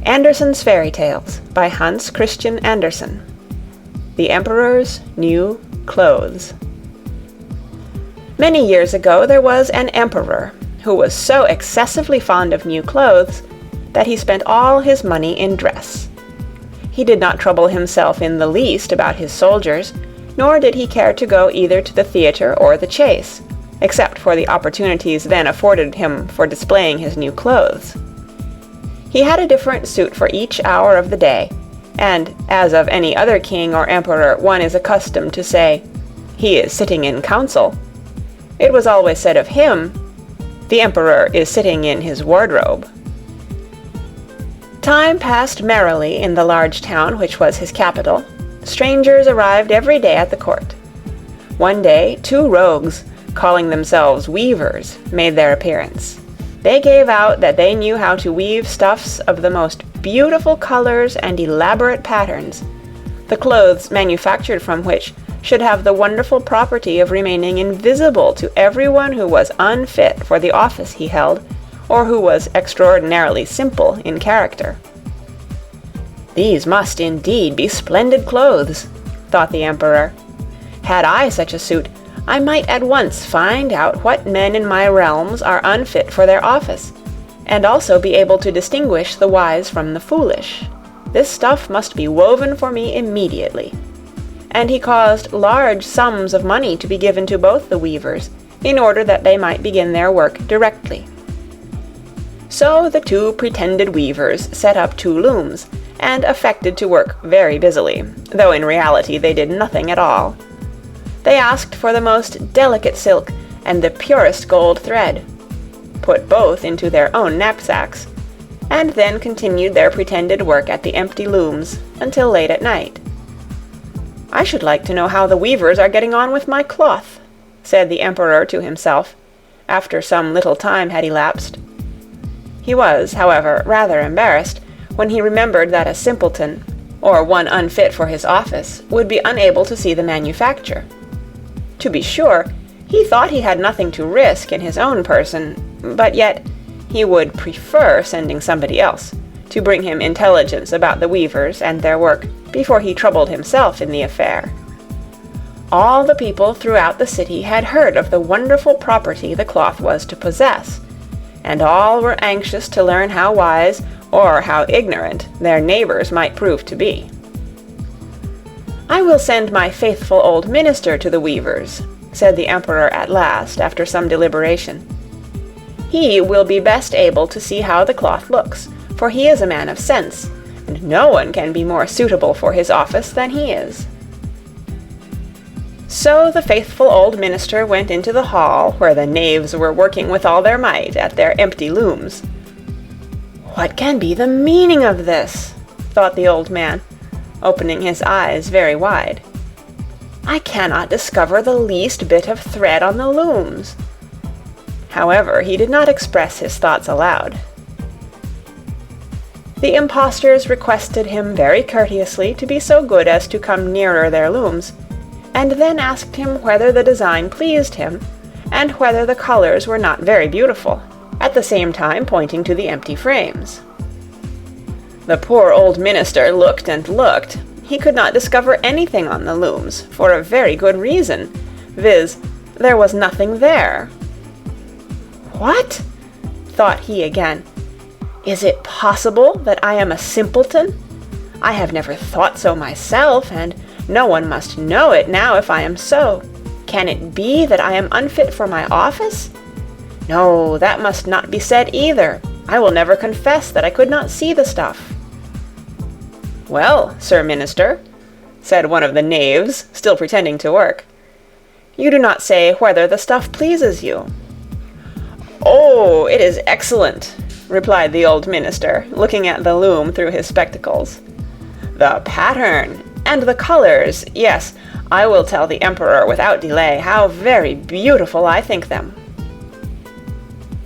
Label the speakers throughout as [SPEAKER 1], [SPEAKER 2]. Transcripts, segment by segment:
[SPEAKER 1] Andersen's Fairy Tales by Hans Christian Andersen. The Emperor's New Clothes. Many years ago there was an emperor who was so excessively fond of new clothes that he spent all his money in dress. He did not trouble himself in the least about his soldiers, nor did he care to go either to the theatre or the chase, except for the opportunities then afforded him for displaying his new clothes. He had a different suit for each hour of the day, and, as of any other king or emperor one is accustomed to say, "He is sitting in council," it was always said of him, "The emperor is sitting in his wardrobe." Time passed merrily in the large town which was his capital. Strangers arrived every day at the court. One day 2 rogues, calling themselves weavers, made their appearance. They gave out that they knew how to weave stuffs of the most beautiful colors and elaborate patterns, the clothes manufactured from which should have the wonderful property of remaining invisible to everyone who was unfit for the office he held, or who was extraordinarily simple in character. "These must indeed be splendid clothes," thought the emperor. "Had I such a suit, I might at once find out what men in my realms are unfit for their office, and also be able to distinguish the wise from the foolish. This stuff must be woven for me immediately." And he caused large sums of money to be given to both the weavers, in order that they might begin their work directly. So the 2 pretended weavers set up 2 looms, and affected to work very busily, though in reality they did nothing at all. They asked for the most delicate silk and the purest gold thread, put both into their own knapsacks, and then continued their pretended work at the empty looms until late at night. "I should like to know how the weavers are getting on with my cloth," said the emperor to himself, after some little time had elapsed. He was, however, rather embarrassed when he remembered that a simpleton, or one unfit for his office, would be unable to see the manufacture. To be sure, he thought he had nothing to risk in his own person, but yet he would prefer sending somebody else to bring him intelligence about the weavers and their work before he troubled himself in the affair. All the people throughout the city had heard of the wonderful property the cloth was to possess, and all were anxious to learn how wise or how ignorant their neighbors might prove to be. "I will send my faithful old minister to the weavers," said the emperor at last, after some deliberation. "He will be best able to see how the cloth looks, for he is a man of sense, and no one can be more suitable for his office than he is." So the faithful old minister went into the hall where the knaves were working with all their might at their empty looms. "What can be the meaning of this?" thought the old man, opening his eyes very wide. "I cannot discover the least bit of thread on the looms." However, he did not express his thoughts aloud. The impostors requested him very courteously to be so good as to come nearer their looms, and then asked him whether the design pleased him, and whether the colors were not very beautiful, at the same time pointing to the empty frames. The poor old minister looked and looked. He could not discover anything on the looms, for a very good reason, viz., there was nothing there. "What?" thought he again. "Is it possible that I am a simpleton? I have never thought so myself, and no one must know it now if I am so. Can it be that I am unfit for my office? No, that must not be said either. I will never confess that I could not see the stuff." "Well, Sir Minister," said one of the knaves, still pretending to work, "you do not say whether the stuff pleases you." "Oh, it is excellent," replied the old minister, looking at the loom through his spectacles. "The pattern and the colors, yes, I will tell the emperor without delay how very beautiful I think them."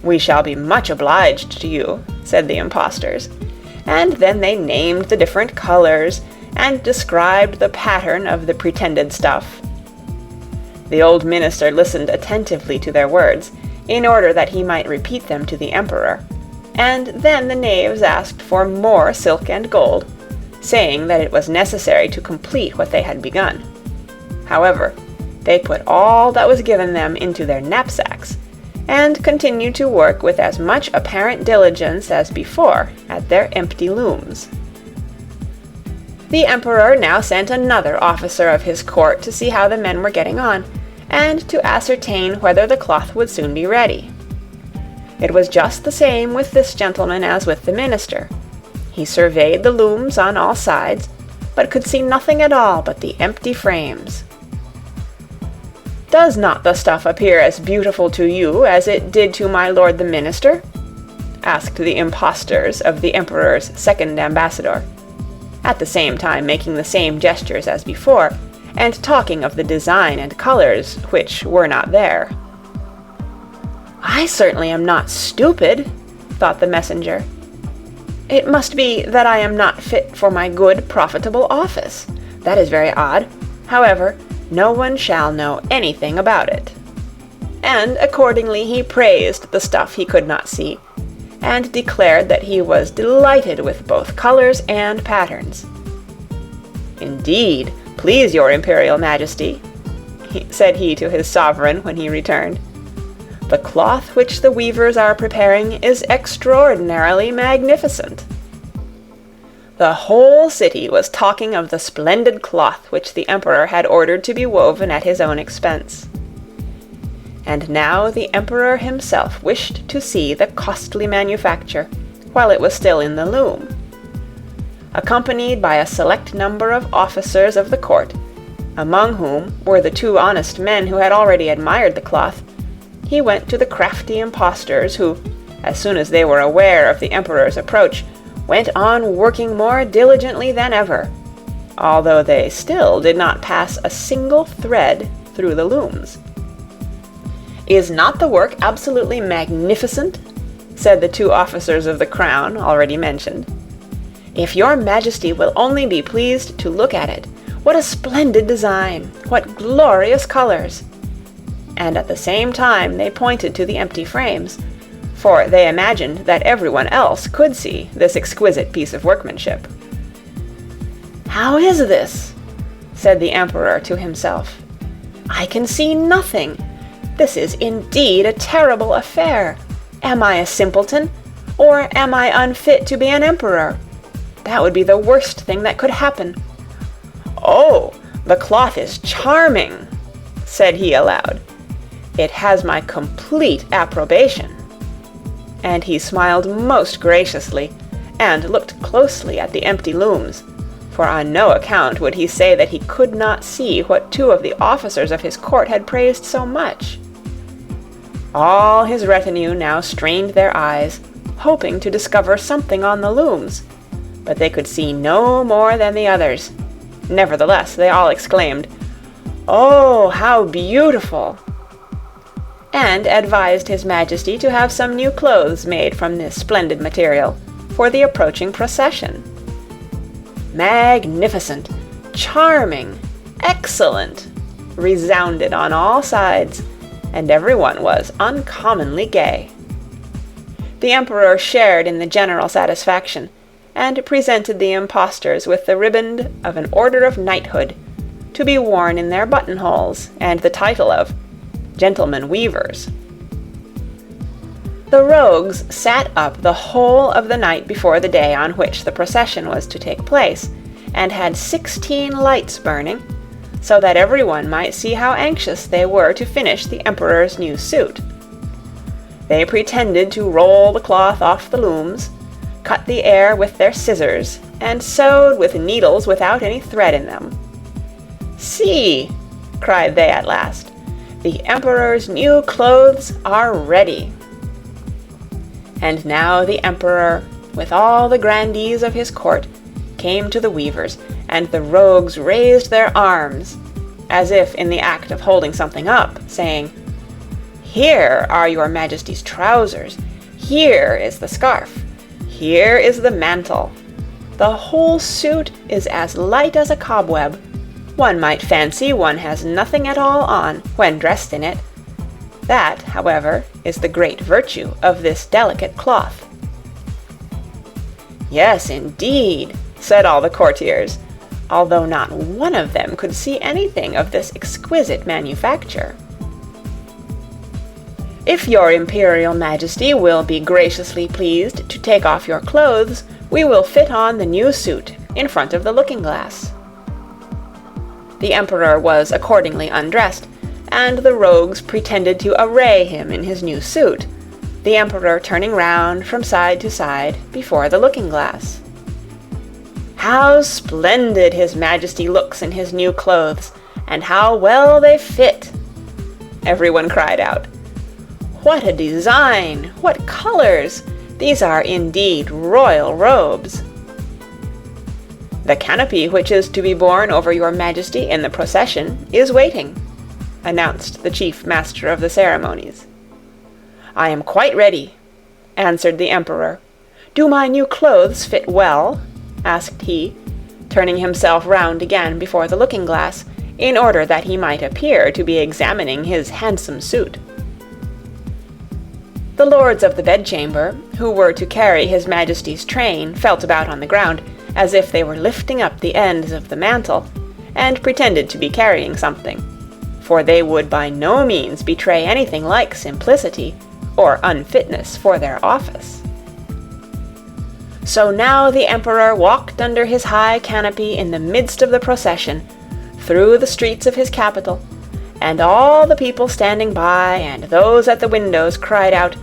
[SPEAKER 1] "We shall be much obliged to you," said the impostors, and then they named the different colors and described the pattern of the pretended stuff. The old minister listened attentively to their words, in order that he might repeat them to the emperor, and then the knaves asked for more silk and gold, saying that it was necessary to complete what they had begun. However, they put all that was given them into their knapsacks, and continued to work with as much apparent diligence as before at their empty looms. The emperor now sent another officer of his court to see how the men were getting on, and to ascertain whether the cloth would soon be ready. It was just the same with this gentleman as with the minister. He surveyed the looms on all sides, but could see nothing at all but the empty frames. "Does not the stuff appear as beautiful to you as it did to my lord the minister?" asked the impostors of the emperor's second ambassador, at the same time making the same gestures as before, and talking of the design and colors which were not there. "I certainly am not stupid," thought the messenger. "It must be that I am not fit for my good, profitable office. That is very odd. However, no one shall know anything about it." And accordingly he praised the stuff he could not see, and declared that he was delighted with both colors and patterns. "Indeed, please your imperial majesty," said he to his sovereign when he returned, "the cloth which the weavers are preparing is extraordinarily magnificent." The whole city was talking of the splendid cloth which the emperor had ordered to be woven at his own expense. And now the emperor himself wished to see the costly manufacture, while it was still in the loom. Accompanied by a select number of officers of the court, among whom were the two honest men who had already admired the cloth, he went to the crafty impostors who, as soon as they were aware of the emperor's approach, went on working more diligently than ever, although they still did not pass a single thread through the looms. "Is not the work absolutely magnificent?" said the two officers of the crown already mentioned. "If your majesty will only be pleased to look at it, what a splendid design! What glorious colors!" And at the same time they pointed to the empty frames, for they imagined that everyone else could see this exquisite piece of workmanship. "How is this?" said the emperor to himself. "I can see nothing. This is indeed a terrible affair. Am I a simpleton, or am I unfit to be an emperor? That would be the worst thing that could happen. Oh, the cloth is charming," said he aloud. "It has my complete approbation." And he smiled most graciously, and looked closely at the empty looms, for on no account would he say that he could not see what two of the officers of his court had praised so much. All his retinue now strained their eyes, hoping to discover something on the looms, but they could see no more than the others. Nevertheless, they all exclaimed, "Oh, how beautiful!" and advised his majesty to have some new clothes made from this splendid material for the approaching procession. "Magnificent! Charming! Excellent!" resounded on all sides, and everyone was uncommonly gay. The emperor shared in the general satisfaction, and presented the impostors with the riband of an order of knighthood, to be worn in their buttonholes, and the title of gentlemen weavers. The rogues sat up the whole of the night before the day on which the procession was to take place, and had 16 lights burning, so that everyone might see how anxious they were to finish the emperor's new suit. They pretended to roll the cloth off the looms, cut the air with their scissors, and sewed with needles without any thread in them. "See!" cried they at last, "the emperor's new clothes are ready." And now the emperor, with all the grandees of his court, came to the weavers, and the rogues raised their arms, as if in the act of holding something up, saying, "Here are your majesty's trousers, here is the scarf, here is the mantle. The whole suit is as light as a cobweb. One might fancy one has nothing at all on when dressed in it. That, however, is the great virtue of this delicate cloth. "Yes, indeed," said all the courtiers, although not one of them could see anything of this exquisite manufacture. "If your Imperial Majesty will be graciously pleased to take off your clothes, we will fit on the new suit in front of the looking-glass." The Emperor was accordingly undressed, and the rogues pretended to array him in his new suit, the Emperor turning round from side to side before the looking-glass. "How splendid His Majesty looks in his new clothes, and how well they fit!" everyone cried out. "What a design! What colors! These are indeed royal robes!" "The canopy which is to be borne over your Majesty in the procession is waiting," announced the chief master of the ceremonies. "I am quite ready," answered the Emperor. "Do my new clothes fit well?" asked he, turning himself round again before the looking-glass, in order that he might appear to be examining his handsome suit. The lords of the bedchamber, who were to carry His Majesty's train, felt about on the ground, as if they were lifting up the ends of the mantle, and pretended to be carrying something, for they would by no means betray anything like simplicity, or unfitness for their office. So now the Emperor walked under his high canopy in the midst of the procession, through the streets of his capital, and all the people standing by and those at the windows cried out,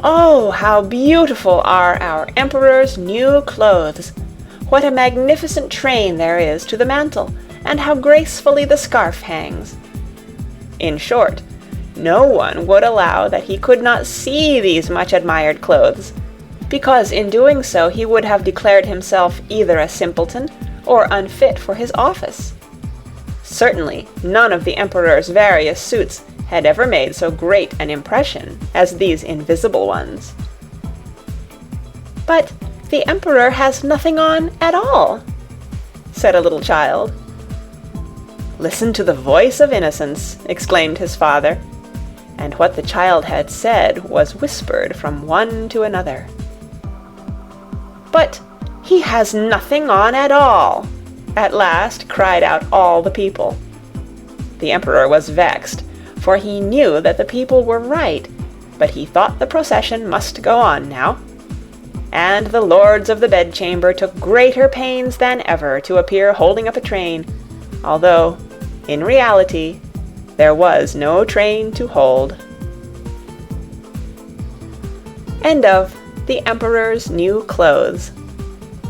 [SPEAKER 1] "Oh, how beautiful are our Emperor's new clothes! What a magnificent train there is to the mantle, and how gracefully the scarf hangs!" In short, no one would allow that he could not see these much-admired clothes, because in doing so he would have declared himself either a simpleton or unfit for his office. Certainly none of the Emperor's various suits had ever made so great an impression as these invisible ones. "But the Emperor has nothing on at all," said a little child. "Listen to the voice of innocence," exclaimed his father, and what the child had said was whispered from one to another. "But he has nothing on at all!" at last cried out all the people. The Emperor was vexed, for he knew that the people were right, but he thought the procession must go on now. And the lords of the bedchamber took greater pains than ever to appear holding up a train, although, in reality, there was no train to hold. End of The Emperor's New Clothes,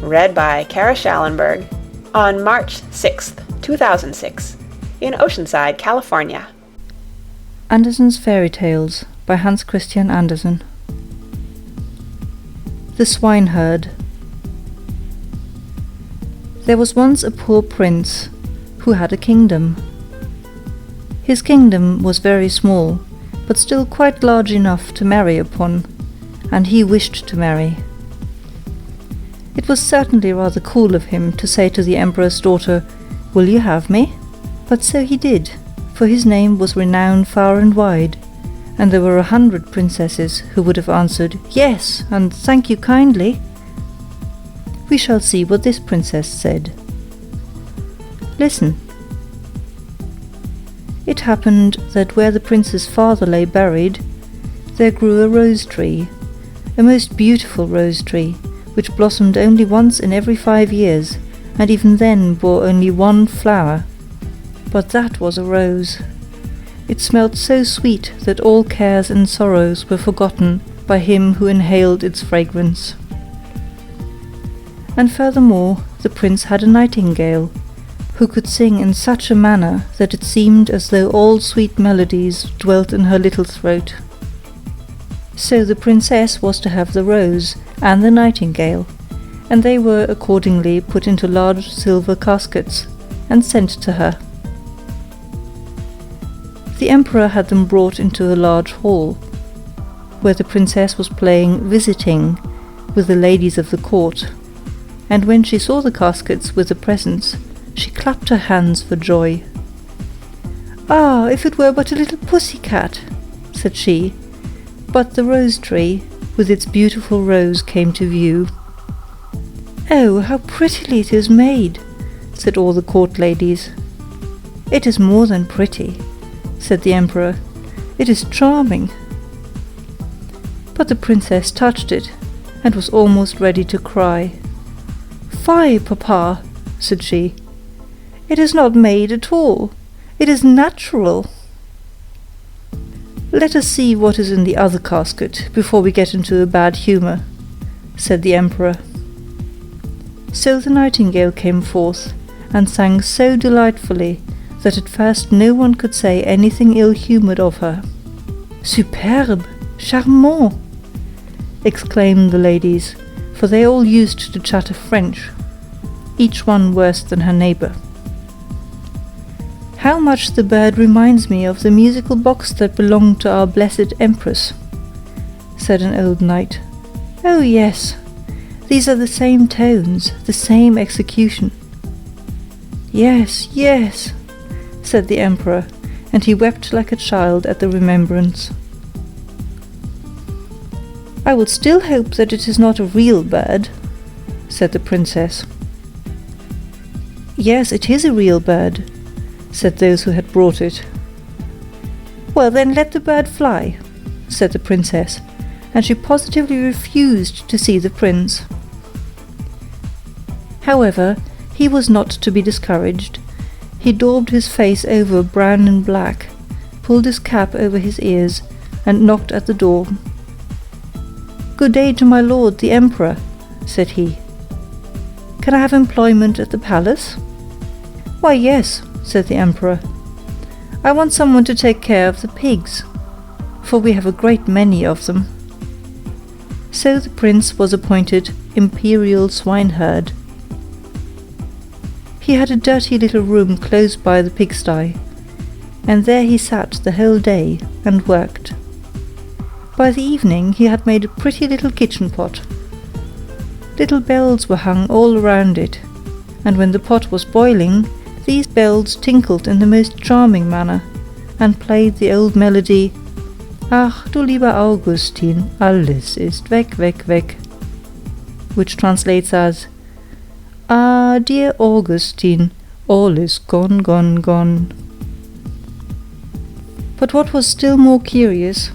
[SPEAKER 1] read by Kara Schallenberg, on March 6th, 2006, in Oceanside, California.
[SPEAKER 2] Andersen's Fairy Tales by Hans Christian Andersen. The Swineherd. There was once a poor prince who had a kingdom. His kingdom was very small, but still quite large enough to marry upon, and he wished to marry. It was certainly rather cool of him to say to the Emperor's daughter, "Will you have me?" But so he did, for his name was renowned far and wide, and there were 100 princesses who would have answered, "Yes, and thank you kindly." We shall see what this princess said. Listen. It happened that where the prince's father lay buried, there grew a rose tree, a most beautiful rose tree, which blossomed only once in every 5 years, and even then bore only one flower. But that was a rose. It smelt so sweet that all cares and sorrows were forgotten by him who inhaled its fragrance. And furthermore, the prince had a nightingale, who could sing in such a manner that it seemed as though all sweet melodies dwelt in her little throat. So the princess was to have the rose and the nightingale, and they were accordingly put into large silver caskets and sent to her. The Emperor had them brought into a large hall, where the princess was playing visiting with the ladies of the court, and when she saw the caskets with the presents, she clapped her hands for joy. "Ah, if it were but a little pussy-cat," said she, but the rose tree with its beautiful rose came to view. "Oh, how prettily it is made!" said all the court ladies. "It is more than pretty," said the Emperor. "It is charming." But the princess touched it, and was almost ready to cry. "Fie, Papa," said she. "It is not made at all. It is natural." "Let us see what is in the other casket before we get into a bad humour," said the Emperor. So the nightingale came forth, and sang so delightfully that at first no one could say anything ill-humoured of her. "Superbe! Charmant!" exclaimed the ladies, for they all used to chatter French, each one worse than her neighbour. "How much the bird reminds me of the musical box that belonged to our blessed Empress," said an old knight. "Oh yes, these are the same tones, the same execution." "Yes, yes," said the Emperor, and he wept like a child at the remembrance. "I will still hope that it is not a real bird," said the princess. "Yes, it is a real bird," said those who had brought it. "Well, then let the bird fly," said the princess, and she positively refused to see the prince. However, he was not to be discouraged. He daubed his face over brown and black, pulled his cap over his ears, and knocked at the door. "Good day to my lord the Emperor," said he. "Can I have employment at the palace?" "Why, yes," said the Emperor. "I want someone to take care of the pigs, for we have a great many of them." So the prince was appointed imperial swineherd. He had a dirty little room close by the pigsty, and there he sat the whole day and worked. By the evening he had made a pretty little kitchen pot. Little bells were hung all around it, and when the pot was boiling, these bells tinkled in the most charming manner, and played the old melody, "Ach, du lieber Augustin, alles ist weg, weg, weg," which translates as, "Ah, dear Augustine, all is gone, gone, gone." But what was still more curious,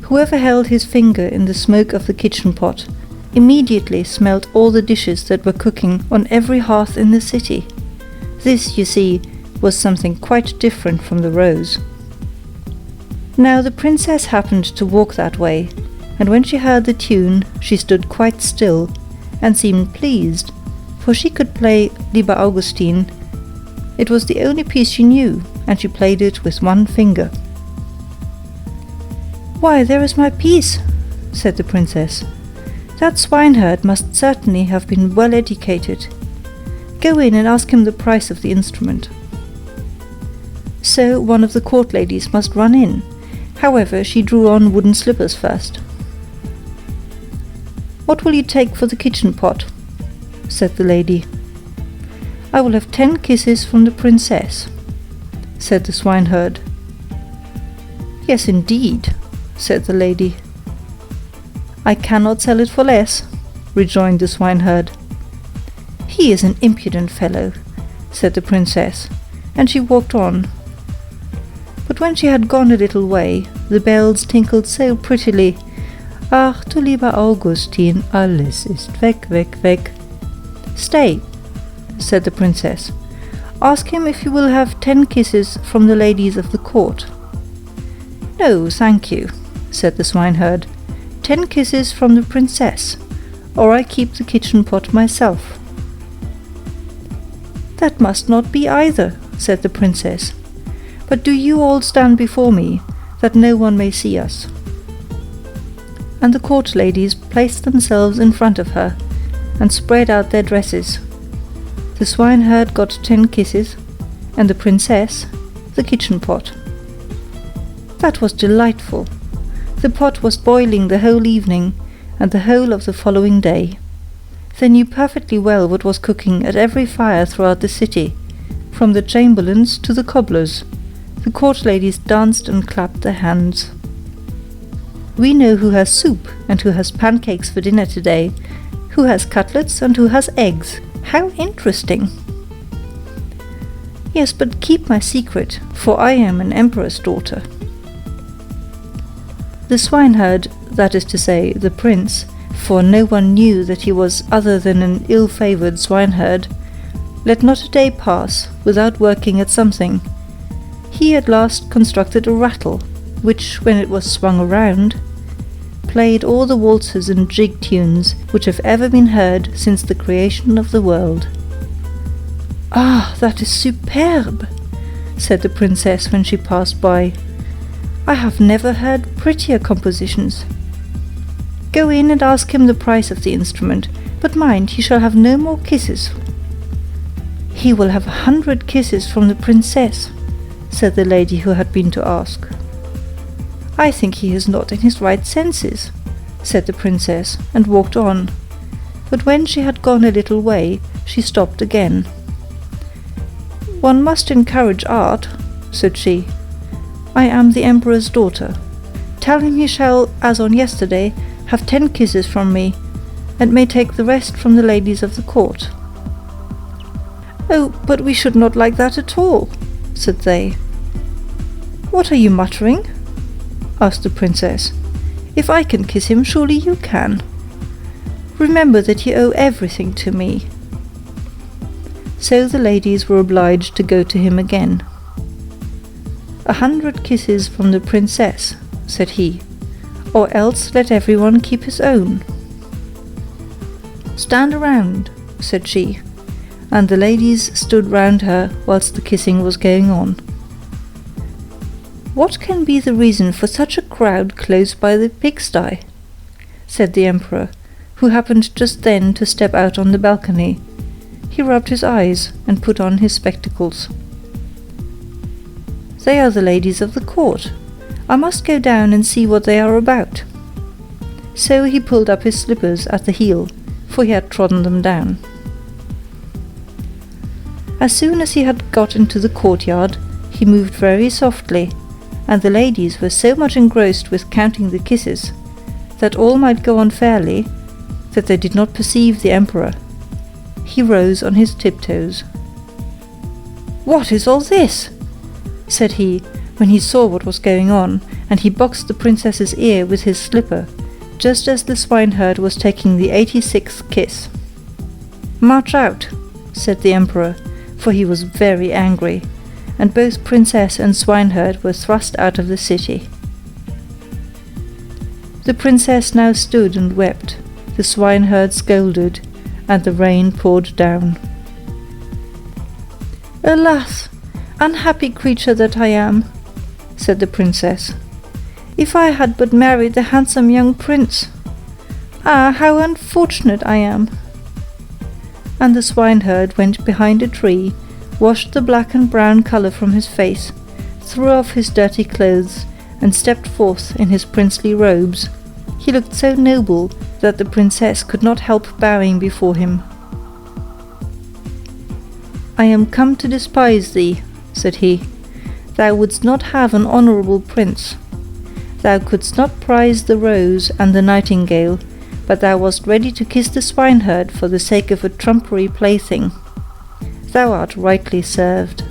[SPEAKER 2] whoever held his finger in the smoke of the kitchen pot immediately smelt all the dishes that were cooking on every hearth in the city. This, you see, was something quite different from the rose. Now the princess happened to walk that way, and when she heard the tune she stood quite still, and seemed pleased, for she could play Lieber Augustin. It was the only piece she knew, and she played it with one finger. "Why, there is my piece," said the princess. "That swineherd must certainly have been well educated. Go in and ask him the price of the instrument." So one of the court ladies must run in. However, she drew on wooden slippers first. "What will you take for the kitchen pot?" said the lady. "I will have 10 kisses from the princess," said the swineherd. "Yes, indeed," said the lady. "I cannot sell it for less," rejoined the swineherd. "He is an impudent fellow," said the princess, and she walked on. But when she had gone a little way, the bells tinkled so prettily, "Ach, du lieber Augustin, alles ist weg, weg, weg." "Stay," said the princess. "Ask him if you will have 10 kisses from the ladies of the court." "No, thank you," said the swineherd. 10 kisses from the princess, or I keep the kitchen pot myself." "That must not be either," said the princess. "But do you all stand before me, that no one may see us." And the court ladies placed themselves in front of her, and spread out their dresses. The swineherd got 10 kisses, and the princess the kitchen pot. That was delightful. The pot was boiling the whole evening, and the whole of the following day. They knew perfectly well what was cooking at every fire throughout the city, from the chamberlains to the cobblers. The court ladies danced and clapped their hands. "We know who has soup and who has pancakes for dinner today, Who has cutlets and who has eggs? How interesting! Yes, but keep my secret, for I am an emperor's daughter. The swineherd, that is to say, the prince, for no one knew that he was other than an ill-favoured swineherd, let not a day pass without working at something. He at last constructed a rattle, which, when it was swung around, played all the waltzes and jig tunes which have ever been heard since the creation of the world. "Ah, that is superb!" said the princess when she passed by. "I have never heard prettier compositions. Go in and ask him the price of the instrument, but mind, he shall have no more kisses." "He will have 100 kisses from the princess," said the lady who had been to ask. "I think he is not in his right senses," said the princess, and walked on. But when she had gone a little way, she stopped again. "One must encourage art," said she. "I am the emperor's daughter. Tell him he shall, as on yesterday, have 10 kisses from me, and may take the rest from the ladies of the court." "Oh, but we should not like that at all," said they. "What are you muttering?" asked the princess. "If I can kiss him, surely you can. Remember that you owe everything to me." So the ladies were obliged to go to him again. 100 kisses from the princess," said he, "or else let everyone keep his own." "Stand around," said she, and the ladies stood round her whilst the kissing was going on. "What can be the reason for such a crowd close by the pigsty?" said the emperor, who happened just then to step out on the balcony. He rubbed his eyes and put on his spectacles. "They are the ladies of the court. I must go down and see what they are about." So he pulled up his slippers at the heel, for he had trodden them down. As soon as he had got into the courtyard, he moved very softly, and the ladies were so much engrossed with counting the kisses, that all might go on fairly, that they did not perceive the emperor. He rose on his tiptoes. "What is all this?" said he, when he saw what was going on, and he boxed the princess's ear with his slipper, just as the swineherd was taking the 86th kiss. "March out," said the emperor, for he was very angry, and both princess and swineherd were thrust out of the city. The princess now stood and wept, the swineherd scolded, and the rain poured down. "Alas, unhappy creature that I am," said the princess. "If I had but married the handsome young prince! Ah, how unfortunate I am!" And the swineherd went behind a tree, washed the black and brown colour from his face, threw off his dirty clothes, and stepped forth in his princely robes. He looked so noble that the princess could not help bowing before him. "I am come to despise thee," said he. "Thou wouldst not have an honourable prince. Thou couldst not prize the rose and the nightingale, but thou wast ready to kiss the swineherd for the sake of a trumpery plaything. Thou art rightly served."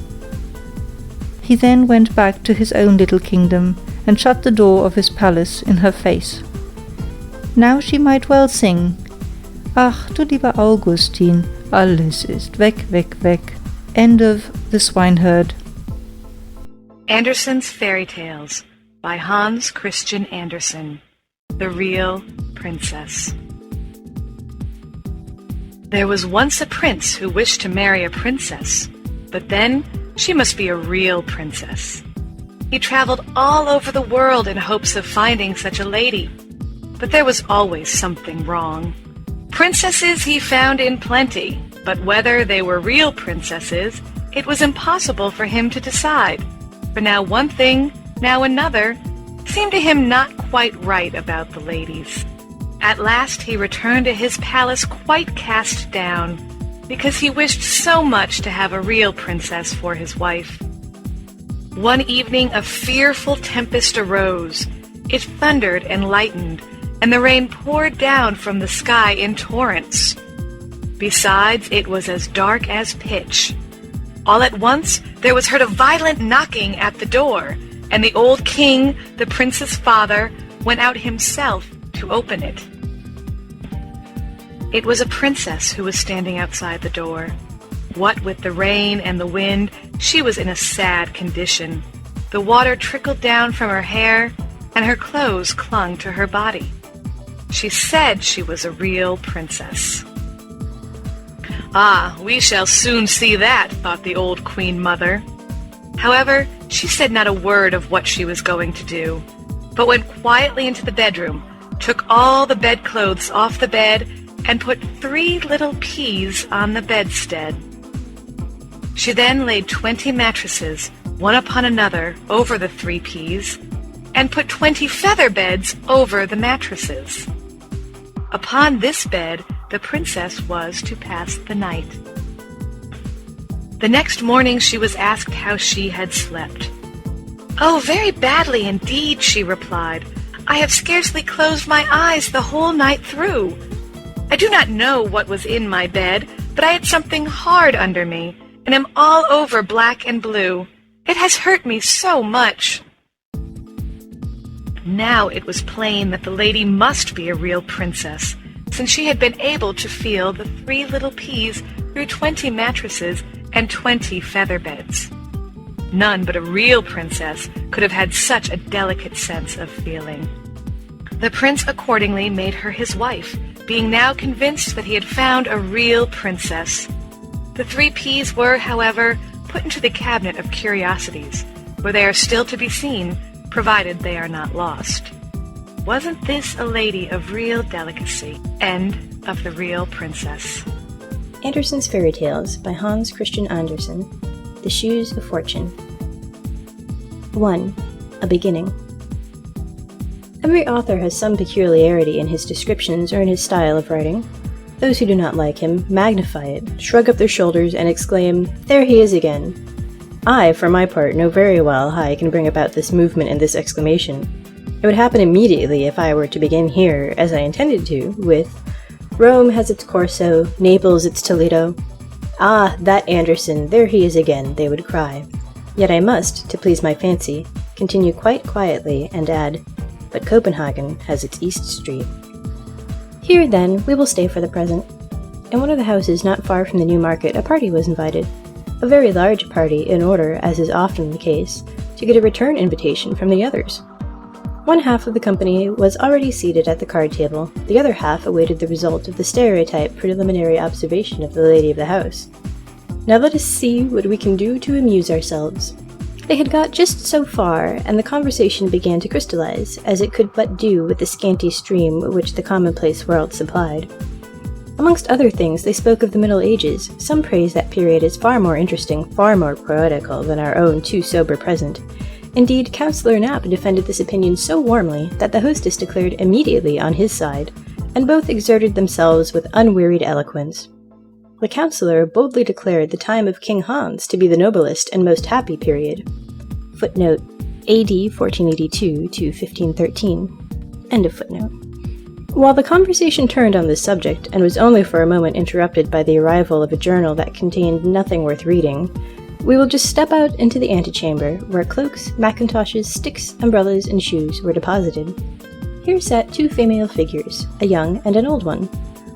[SPEAKER 2] He then went back to his own little kingdom, and shut the door of his palace in her face. Now she might well sing, "Ach, du lieber Augustin, alles ist weg, weg, weg." End of The Swineherd.
[SPEAKER 3] Andersen's Fairy Tales by Hans Christian Andersen. The Real Princess. There was once a prince who wished to marry a princess, but then she must be a real princess. He traveled all over the world in hopes of finding such a lady, but there was always something wrong. Princesses he found in plenty, but whether they were real princesses, it was impossible for him to decide, for now one thing, now another, seemed to him not quite right about the ladies. At last he returned to his palace quite cast down, because he wished so much to have a real princess for his wife. One evening a fearful tempest arose. It thundered and lightened, and the rain poured down from the sky in torrents. Besides, it was as dark as pitch. All at once there was heard a violent knocking at the door, and the old king, the prince's father, went out himself to open it. It was a princess who was standing outside the door. What with the rain and the wind, she was in a sad condition. The water trickled down from her hair, and her clothes clung to her body. She said she was a real princess. "Ah, we shall soon see that," thought the old queen mother. However, she said not a word of what she was going to do, but went quietly into the bedroom, took all the bedclothes off the bed, and put 3 little peas on the bedstead. She then laid 20 mattresses, one upon another, over the 3 peas, and put 20 feather beds over the mattresses. Upon this bed the princess was to pass the night. The next morning she was asked how she had slept. "Oh, very badly indeed," she replied. "I have scarcely closed my eyes the whole night through. I do not know what was in my bed, but I had something hard under me, and am all over black and blue. It has hurt me so much." Now it was plain that the lady must be a real princess, since she had been able to feel the 3 little peas through 20 mattresses and 20 feather beds. None but a real princess could have had such a delicate sense of feeling. The prince accordingly made her his wife, being now convinced that he had found a real princess. The 3 peas were, however, put into the cabinet of curiosities, where they are still to be seen, provided they are not lost. Wasn't this a lady of real delicacy? End of The Real Princess.
[SPEAKER 4] Andersen's Fairy Tales by Hans Christian Andersen. The Shoes of Fortune. 1. A Beginning. Every author has some peculiarity in his descriptions or in his style of writing. Those who do not like him magnify it, shrug up their shoulders, and exclaim, "There he is again!" I, for my part, know very well how I can bring about this movement and this exclamation. It would happen immediately if I were to begin here, as I intended to, with "Rome has its Corso, Naples its Toledo." "Ah, that Andersen, there he is again," they would cry. Yet I must, to please my fancy, continue quite quietly and add, "But Copenhagen has its East Street." Here, then, we will stay for the present. In one of the houses not far from the New Market, a party was invited. A very large party, in order, as is often the case, to get a return invitation from the others. One half of the company was already seated at the card table, the other half awaited the result of the stereotyped preliminary observation of the lady of the house. "Now let us see what we can do to amuse ourselves." They had got just so far, and the conversation began to crystallize, as it could but do with the scanty stream which the commonplace world supplied. Amongst other things, they spoke of the Middle Ages. Some praised that period as far more interesting, far more poetical than our own too sober present. Indeed, Councillor Knapp defended this opinion so warmly that the hostess declared immediately on his side, and both exerted themselves with unwearied eloquence. The councillor boldly declared the time of King Hans to be the noblest and most happy period. Footnote, AD 1482 to 1513. End of footnote. While the conversation turned on this subject, and was only for a moment interrupted by the arrival of a journal that contained nothing worth reading, we will just step out into the antechamber, where cloaks, mackintoshes, sticks, umbrellas, and shoes were deposited. Here sat 2 female figures, a young and an old one.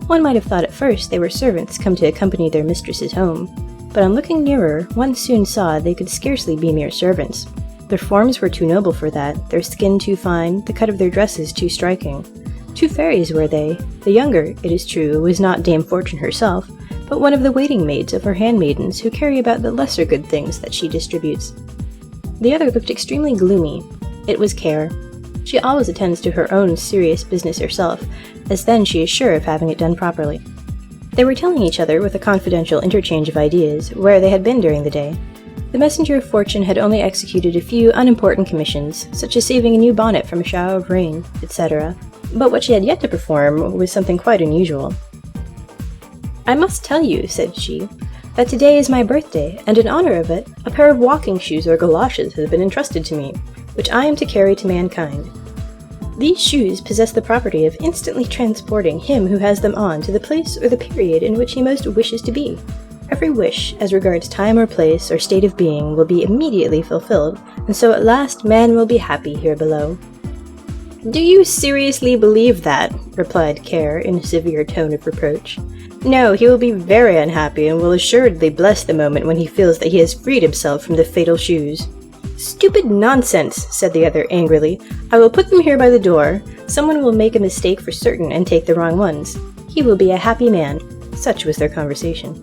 [SPEAKER 4] One might have thought at first they were servants come to accompany their mistresses home, but on looking nearer, one soon saw they could scarcely be mere servants. Their forms were too noble for that, their skin too fine, the cut of their dresses too striking. 2 fairies were they. The younger, it is true, was not Dame Fortune herself, but one of the waiting maids of her handmaidens who carry about the lesser good things that she distributes. The other looked extremely gloomy. It was Care. She always attends to her own serious business herself, as then she is sure of having it done properly. They were telling each other with a confidential interchange of ideas where they had been during the day. The messenger of fortune had only executed a few unimportant commissions, such as saving a new bonnet from a shower of rain, etc., but what she had yet to perform was something quite unusual. "I must tell you," said she, "that today is my birthday, and in honor of it, a pair of walking shoes or galoshes has been entrusted to me, which I am to carry to mankind." These shoes possess the property of instantly transporting him who has them on to the place or the period in which he most wishes to be. Every wish, as regards time or place or state of being, will be immediately fulfilled, and so at last man will be happy here below." "Do you seriously believe that?" replied Care in a severe tone of reproach. "No, he will be very unhappy, and will assuredly bless the moment when he feels that he has freed himself from the fatal shoes." "Stupid nonsense," said the other angrily. "I will put them here by the door. Someone will make a mistake for certain and take the wrong ones. He will be a happy man." Such was their conversation.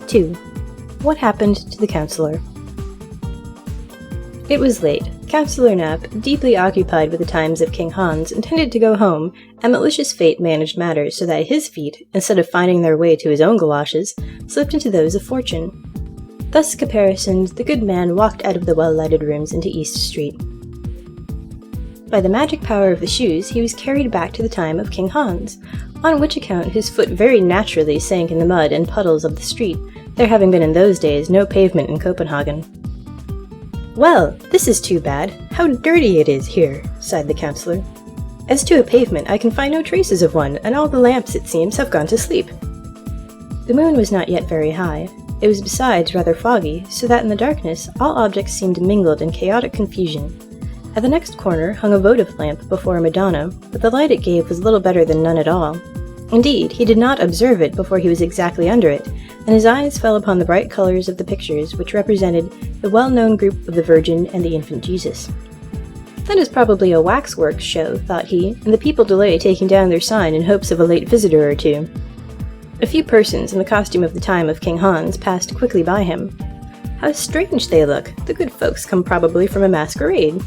[SPEAKER 4] 2. What happened to the counselor? It was late. Counselor Knapp, deeply occupied with the times of King Hans, intended to go home, and malicious fate managed matters so that his feet, instead of finding their way to his own galoshes, slipped into those of Fortune. Thus caparisoned, the good man walked out of the well-lighted rooms into East Street. By the magic power of the shoes, he was carried back to the time of King Hans, on which account his foot very naturally sank in the mud and puddles of the street, there having been in those days no pavement in Copenhagen. "Well, this is too bad. How dirty it is here," sighed the counsellor. "As to a pavement, I can find no traces of one, and all the lamps, it seems, have gone to sleep." The moon was not yet very high. It was besides rather foggy, so that in the darkness all objects seemed mingled in chaotic confusion. At the next corner hung a votive lamp before a Madonna, but the light it gave was little better than none at all. Indeed, he did not observe it before he was exactly under it, and his eyes fell upon the bright colors of the pictures which represented the well-known group of the Virgin and the infant Jesus. "That is probably a waxworks show," thought he, and the people delay taking down their sign in hopes of a late visitor or two. A few persons in the costume of the time of King Hans passed quickly by him. "How strange they look! The good folks come probably from a masquerade."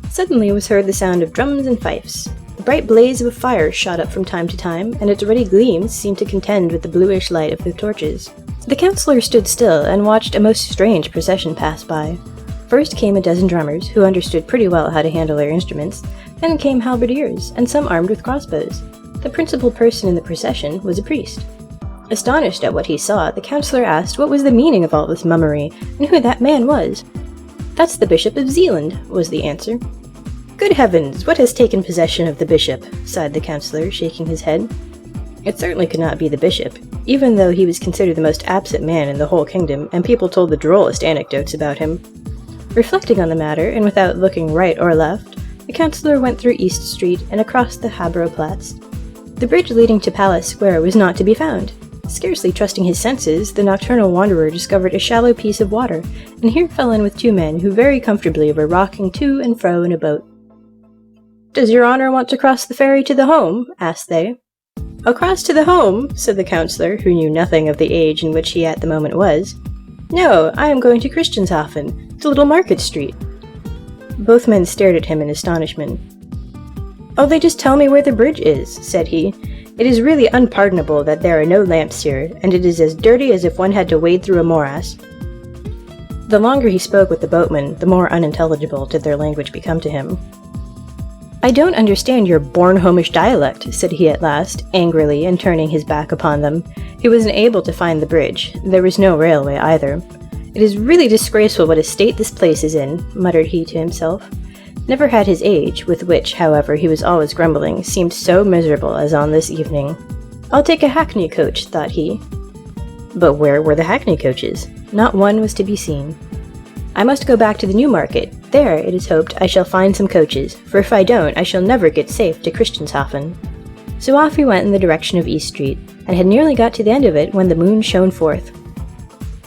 [SPEAKER 4] Suddenly was heard the sound of drums and fifes. The bright blaze of a fire shot up from time to time, and its ruddy gleams seemed to contend with the bluish light of the torches. The counsellor stood still and watched a most strange procession pass by. First came a dozen drummers, who understood pretty well how to handle their instruments, then came halberdiers, and some armed with crossbows. The principal person in the procession was a priest. Astonished at what he saw, the counsellor asked what was the meaning of all this mummery, and who that man was. "That's the Bishop of Zealand," was the answer. "Good heavens, what has taken possession of the bishop?" sighed the counsellor, shaking his head. It certainly could not be the bishop, even though he was considered the most absent man in the whole kingdom, and people told the drollest anecdotes about him. Reflecting on the matter, and without looking right or left, the counsellor went through East Street and across the Habro-Platz. The bridge leading to Palace Square was not to be found. Scarcely trusting his senses, the nocturnal wanderer discovered a shallow piece of water, and here fell in with two men who very comfortably were rocking to and fro in a boat. "Does your honour want to cross the ferry to the home?" asked they. "Across to the home?" said the counsellor, who knew nothing of the age in which he at the moment was. "No, I am going to Christianshafen, to Little Market Street." Both men stared at him in astonishment. "Oh, they just tell me where the bridge is," said he. "It is really unpardonable that there are no lamps here, and it is as dirty as if one had to wade through a morass." The longer he spoke with the boatmen, the more unintelligible did their language become to him. "I don't understand your Bornholmish dialect," said he at last, angrily, and turning his back upon them. He was unable to find the bridge. There was no railway either. "It is really disgraceful what a state this place is in," muttered he to himself. Never had his age, with which, however, he was always grumbling, seemed so miserable as on this evening. "I'll take a hackney coach," thought he. But where were the hackney coaches? Not one was to be seen. "I must go back to the Newmarket. There, it is hoped, I shall find some coaches, for if I don't, I shall never get safe to Christianshafen." So off he went in the direction of East Street, and had nearly got to the end of it when the moon shone forth.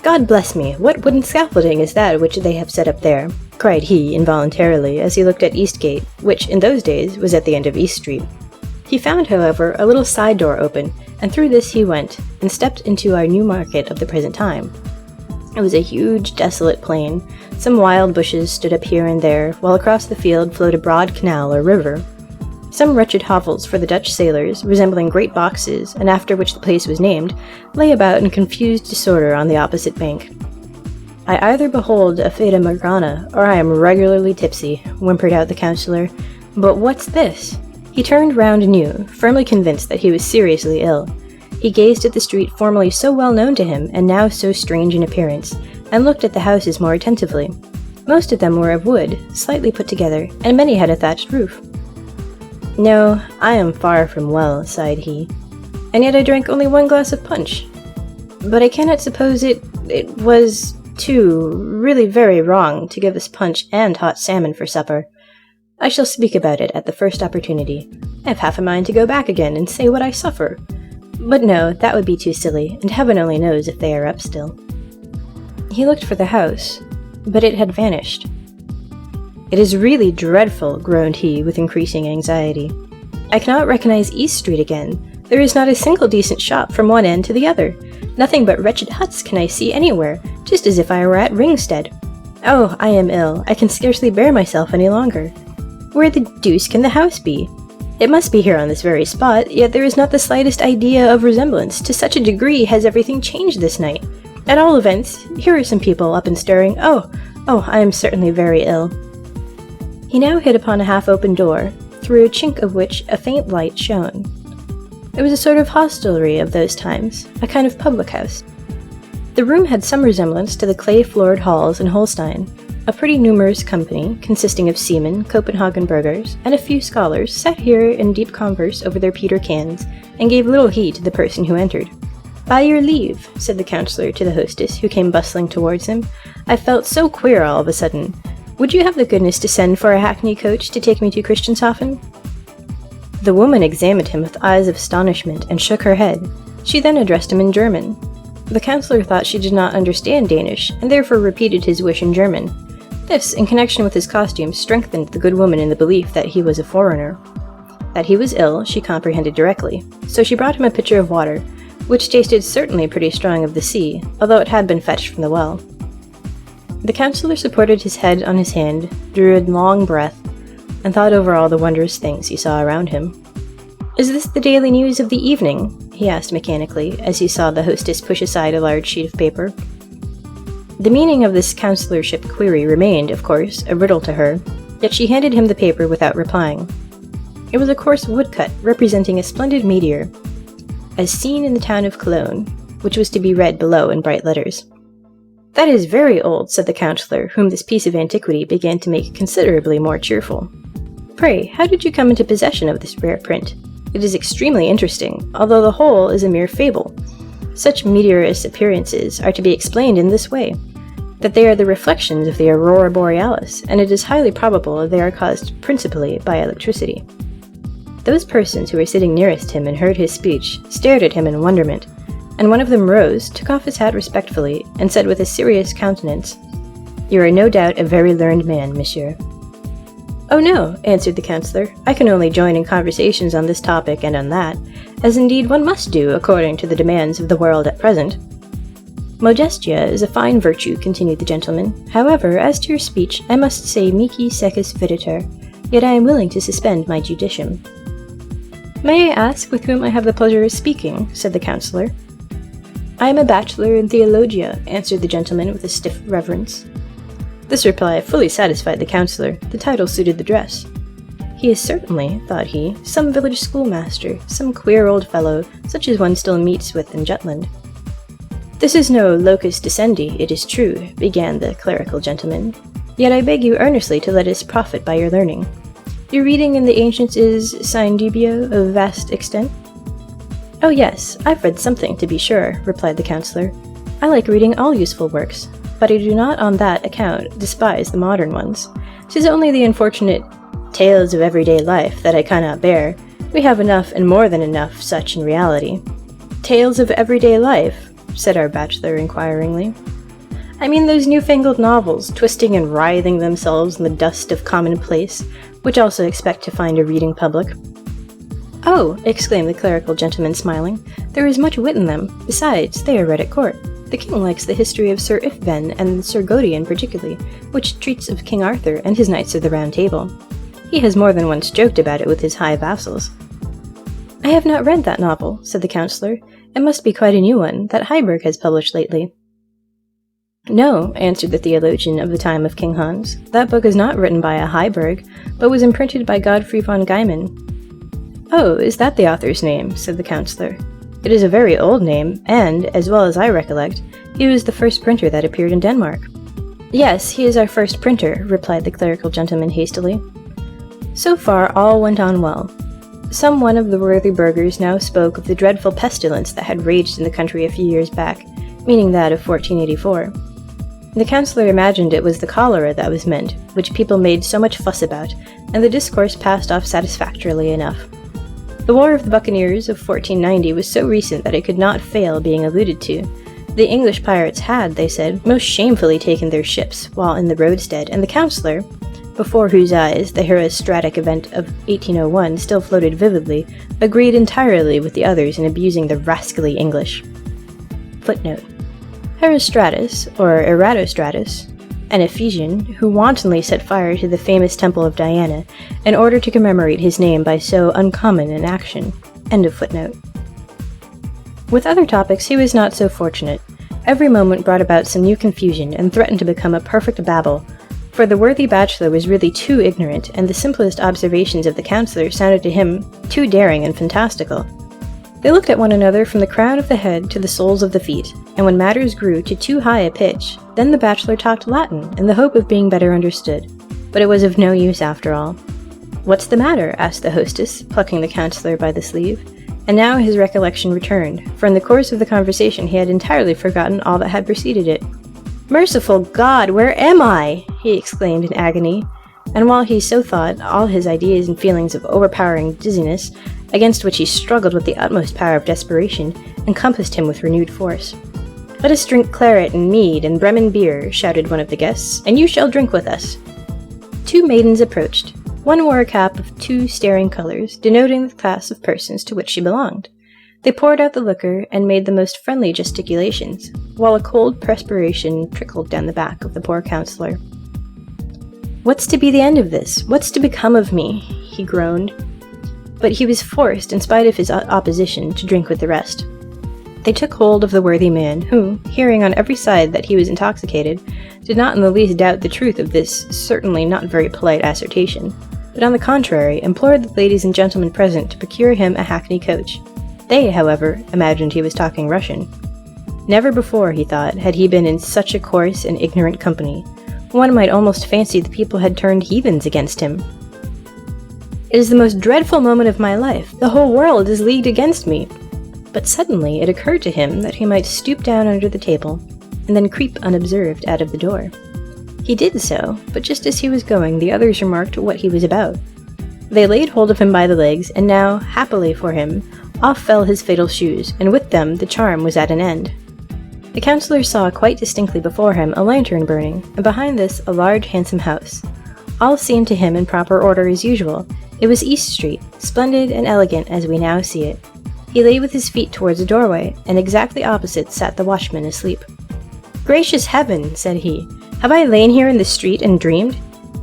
[SPEAKER 4] "God bless me, what wooden scaffolding is that which they have set up there?" cried he involuntarily as he looked at Eastgate, which, in those days, was at the end of East Street. He found, however, a little side door open, and through this he went, and stepped into our Newmarket of the present time. It was a huge, desolate plain. Some wild bushes stood up here and there, while across the field flowed a broad canal or river. Some wretched hovels for the Dutch sailors, resembling great boxes, and after which the place was named, lay about in confused disorder on the opposite bank. "I either behold a fata morgana, or I am regularly tipsy," whimpered out the counsellor. "But what's this?" He turned round anew, firmly convinced that he was seriously ill. He gazed at the street formerly so well known to him, and now so strange in appearance, and looked at the houses more attentively. Most of them were of wood, slightly put together, and many had a thatched roof. "No, I am far from well," sighed he, "and yet I drank only 1 glass of punch. But I cannot suppose it was, too, really very wrong to give us punch and hot salmon for supper. I shall speak about it at the first opportunity. I have half a mind to go back again and say what I suffer. But no, that would be too silly, and heaven only knows if they are up still." He looked for the house, but it had vanished. "It is really dreadful," groaned he with increasing anxiety. "I cannot recognize East Street again. There is not a single decent shop from one end to the other. Nothing but wretched huts can I see anywhere, just as if I were at Ringstead. Oh, I am ill. I can scarcely bear myself any longer. Where the deuce can the house be? It must be here on this very spot, yet there is not the slightest idea of resemblance. To such a degree has everything changed this night. At all events, here are some people up and stirring. Oh, I am certainly very ill." He now hit upon a half-open door, through a chink of which a faint light shone. It was a sort of hostelry of those times, a kind of public house. The room had some resemblance to the clay-floored halls in Holstein. A pretty numerous company, consisting of seamen, Copenhagen burghers, and a few scholars, sat here in deep converse over their pewter cans, and gave little heed to the person who entered. "By your leave," said the councillor to the hostess, who came bustling towards him. "I felt so queer all of a sudden. Would you have the goodness to send for a hackney coach to take me to Christianshafen?" The woman examined him with eyes of astonishment and shook her head. She then addressed him in German. The councillor thought she did not understand Danish, and therefore repeated his wish in German. This, in connection with his costume, strengthened the good woman in the belief that he was a foreigner. That he was ill, she comprehended directly, so she brought him a pitcher of water, which tasted certainly pretty strong of the sea, although it had been fetched from the well. The councillor supported his head on his hand, drew a long breath, and thought over all the wondrous things he saw around him. "Is this the daily news of the evening?" he asked mechanically, as he saw the hostess push aside a large sheet of paper. The meaning of this councillorship query remained, of course, a riddle to her, yet she handed him the paper without replying. It was a coarse woodcut representing a splendid meteor, as seen in the town of Cologne, which was to be read below in bright letters. "That is very old," said the councillor, whom this piece of antiquity began to make considerably more cheerful. "Pray, how did you come into possession of this rare print? It is extremely interesting, although the whole is a mere fable. Such meteorous appearances are to be explained in this way, that they are the reflections of the aurora borealis, and it is highly probable they are caused principally by electricity." Those persons who were sitting nearest him and heard his speech stared at him in wonderment, and one of them rose, took off his hat respectfully, and said with a serious countenance, "You are no doubt a very learned man, monsieur." "Oh no," answered the councillor, "I can only join in conversations on this topic and on that, as indeed one must do according to the demands of the world at present." "Modestia is a fine virtue," continued the gentleman. "However, as to your speech, I must say mihi secus videtur, yet I am willing to suspend my judicium." "May I ask with whom I have the pleasure of speaking?" said the councillor. "I am a bachelor in theologia," answered the gentleman with a stiff reverence. This reply fully satisfied the councillor. The title suited the dress. "He is certainly," thought he, "some village schoolmaster, some queer old fellow, such as one still meets with in Jutland." "This is no locus docendi, it is true," began the clerical gentleman, "yet I beg you earnestly to let us profit by your learning. Your reading in the ancients is, sine dubio, of vast extent?" "Oh yes, I've read something, to be sure," replied the councillor. "I like reading all useful works, but I do not on that account despise the modern ones. 'Tis only the unfortunate tales of everyday life that I cannot bear. We have enough and more than enough such in reality." "Tales of everyday life?" said our bachelor inquiringly. "I mean those newfangled novels, twisting and writhing themselves in the dust of commonplace, which also expect to find a reading public." "Oh," exclaimed the clerical gentleman, smiling, "there is much wit in them. Besides, they are read at court. The king likes the history of Sir Ifven and Sir Godian particularly, which treats of King Arthur and his Knights of the Round Table. He has more than once joked about it with his high vassals." "I have not read that novel," said the councillor. "It must be quite a new one, that Heiberg has published lately." "No," answered the theologian of the time of King Hans. "That book is not written by a Heiberg, but was imprinted by Godfrey von Geiman." "Oh, is that the author's name?" said the councillor. "It is a very old name, and, as well as I recollect, he was the first printer that appeared in Denmark." "Yes, he is our first printer," replied the clerical gentleman hastily. So far all went on well. Some one of the worthy burghers now spoke of the dreadful pestilence that had raged in the country a few years back, meaning that of 1484. The councillor imagined it was the cholera that was meant, which people made so much fuss about, and the discourse passed off satisfactorily enough. The War of the Buccaneers of 1490 was so recent that it could not fail being alluded to. The English pirates had, they said, most shamefully taken their ships while in the roadstead, and the councillor, before whose eyes the herostratic event of 1801 still floated vividly, agreed entirely with the others in abusing the rascally English. Footnote: Herostratus, or Eratosstratus, an Ephesian who wantonly set fire to the famous temple of Diana in order to commemorate his name by so uncommon an action. End of footnote. With other topics he was not so fortunate. Every moment brought about some new confusion and threatened to become a perfect babel, for the worthy bachelor was really too ignorant, and the simplest observations of the councillor sounded to him too daring and fantastical. They looked at one another from the crown of the head to the soles of the feet, and when matters grew to too high a pitch, then the bachelor talked Latin in the hope of being better understood, but it was of no use after all. "What's the matter?" asked the hostess, plucking the councillor by the sleeve, and now his recollection returned, for in the course of the conversation he had entirely forgotten all that had preceded it. "Merciful God, where am I?" he exclaimed in agony, and while he so thought, all his ideas and feelings of overpowering dizziness, against which he struggled with the utmost power of desperation, encompassed him with renewed force. "Let us drink claret and mead and Bremen beer," shouted one of the guests, "and you shall drink with us." Two maidens approached. One wore a cap of two staring colors, denoting the class of persons to which she belonged. They poured out the liquor and made the most friendly gesticulations, while a cold perspiration trickled down the back of the poor councillor. "What's to be the end of this? What's to become of me?" he groaned. But he was forced, in spite of his opposition, to drink with the rest. They took hold of the worthy man, who, hearing on every side that he was intoxicated, did not in the least doubt the truth of this certainly not very polite assertion, but on the contrary implored the ladies and gentlemen present to procure him a hackney coach. They, however, imagined he was talking Russian. Never before, he thought, had he been in such a coarse and ignorant company. One might almost fancy the people had turned heathens against him. "It is the most dreadful moment of my life. The whole world is leagued against me." But suddenly it occurred to him that he might stoop down under the table, and then creep unobserved out of the door. He did so, but just as he was going, the others remarked what he was about. They laid hold of him by the legs, and now, happily for him, off fell his fatal shoes, and with them the charm was at an end. The councillor saw quite distinctly before him a lantern burning, and behind this a large handsome house. All seemed to him in proper order as usual. It was East Street, splendid and elegant as we now see it. He lay with his feet towards the doorway, and exactly opposite sat the watchman asleep. "Gracious heaven," said he, "have I lain here in the street and dreamed?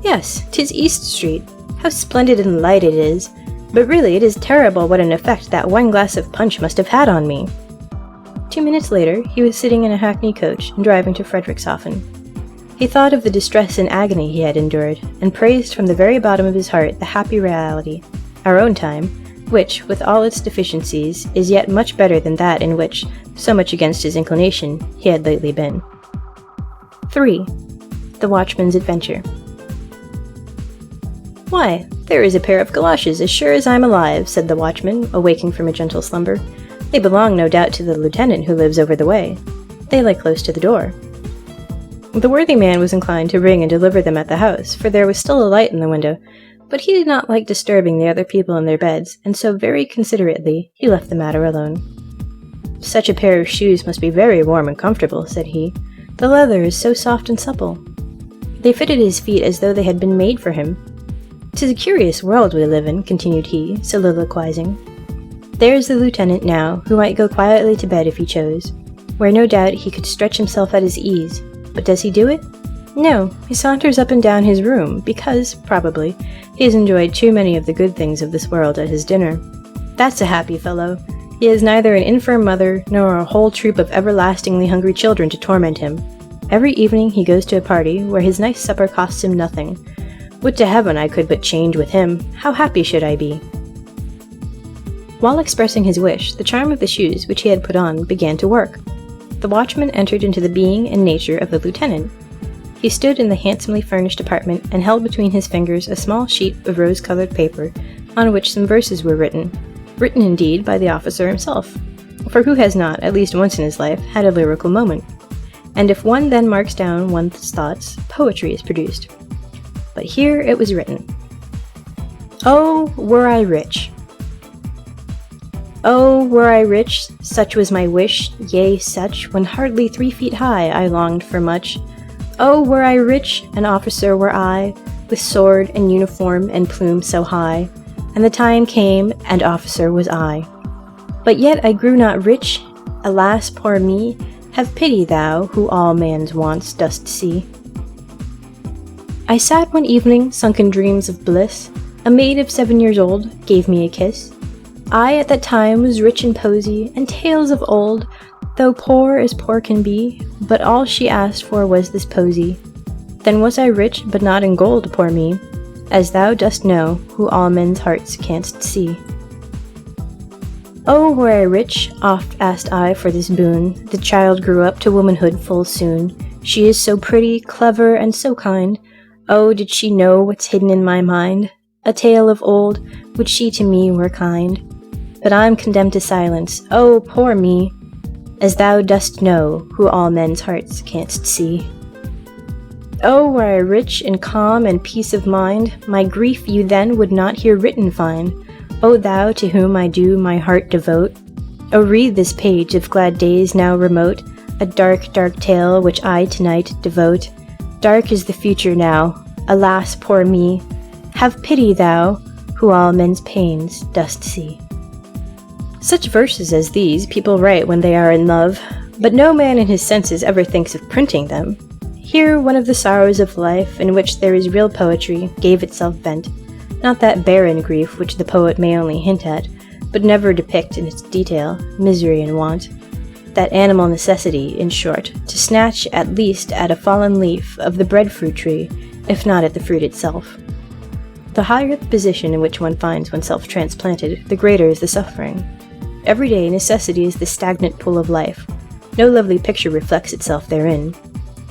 [SPEAKER 4] Yes, 'tis East Street. How splendid and light it is! But really it is terrible what an effect that one glass of punch must have had on me." 2 minutes later, he was sitting in a hackney coach and driving to Frederikshavn. He thought of the distress and agony he had endured, and praised from the very bottom of his heart the happy reality, our own time, which, with all its deficiencies, is yet much better than that in which, so much against his inclination, he had lately been. 3. The Watchman's Adventure. "Why, there is a pair of galoshes as sure as I'm alive," said the watchman, awaking from a gentle slumber. "They belong no doubt to the lieutenant who lives over the way. They lay close to the door." The worthy man was inclined to ring and deliver them at the house, for there was still a light in the window, but he did not like disturbing the other people in their beds, and so very considerately he left the matter alone. "Such a pair of shoes must be very warm and comfortable," said he. "The leather is so soft and supple. They fitted his feet as though they had been made for him. 'Tis a curious world we live in," continued he, soliloquizing. "There's the lieutenant now, who might go quietly to bed if he chose, where no doubt he could stretch himself at his ease. But does he do it? No, he saunters up and down his room, because, probably, he has enjoyed too many of the good things of this world at his dinner. That's a happy fellow. He has neither an infirm mother, nor a whole troop of everlastingly hungry children to torment him. Every evening he goes to a party, where his nice supper costs him nothing. Would to heaven I could but change with him! How happy should I be!" While expressing his wish, the charm of the shoes which he had put on began to work. The watchman entered into the being and nature of the lieutenant. He stood in the handsomely furnished apartment and held between his fingers a small sheet of rose-colored paper on which some verses were written. Written indeed by the officer himself. For who has not, at least once in his life, had a lyrical moment? And if one then marks down one's thoughts, poetry is produced. But here it was written. Oh, were I rich! Oh, were I rich, such was my wish, yea, such, when hardly 3 feet high I longed for much. Oh, were I rich, an officer were I, with sword and uniform and plume so high, and the time came, and officer was I. But yet I grew not rich, alas, poor me, have pity thou, who all man's wants dost see. I sat one evening, sunk in dreams of bliss, a maid of 7 years old gave me a kiss. I at that time was rich in posy, and tales of old, though poor as poor can be, but all she asked for was this posy. Then was I rich, but not in gold, poor me, as thou dost know, who all men's hearts canst see. Oh, were I rich, oft asked I for this boon, the child grew up to womanhood full soon. She is so pretty, clever, and so kind, oh, did she know what's hidden in my mind? A tale of old, would she to me were kind. But I'm condemned to silence, oh, poor me, as thou dost know, who all men's hearts canst see. Oh, were I rich in calm and peace of mind, my grief you then would not here written find. O thou to whom I do my heart devote, O read this page of glad days now remote, a dark, dark tale which I tonight devote. Dark is the future now, alas, poor me, have pity thou, who all men's pains dost see. Such verses as these people write when they are in love, but no man in his senses ever thinks of printing them. Here one of the sorrows of life, in which there is real poetry, gave itself vent, not that barren grief which the poet may only hint at, but never depict in its detail, misery and want. That animal necessity, in short, to snatch at least at a fallen leaf of the breadfruit tree, if not at the fruit itself. The higher the position in which one finds oneself transplanted, the greater is the suffering. Every day necessity is the stagnant pool of life. No lovely picture reflects itself therein.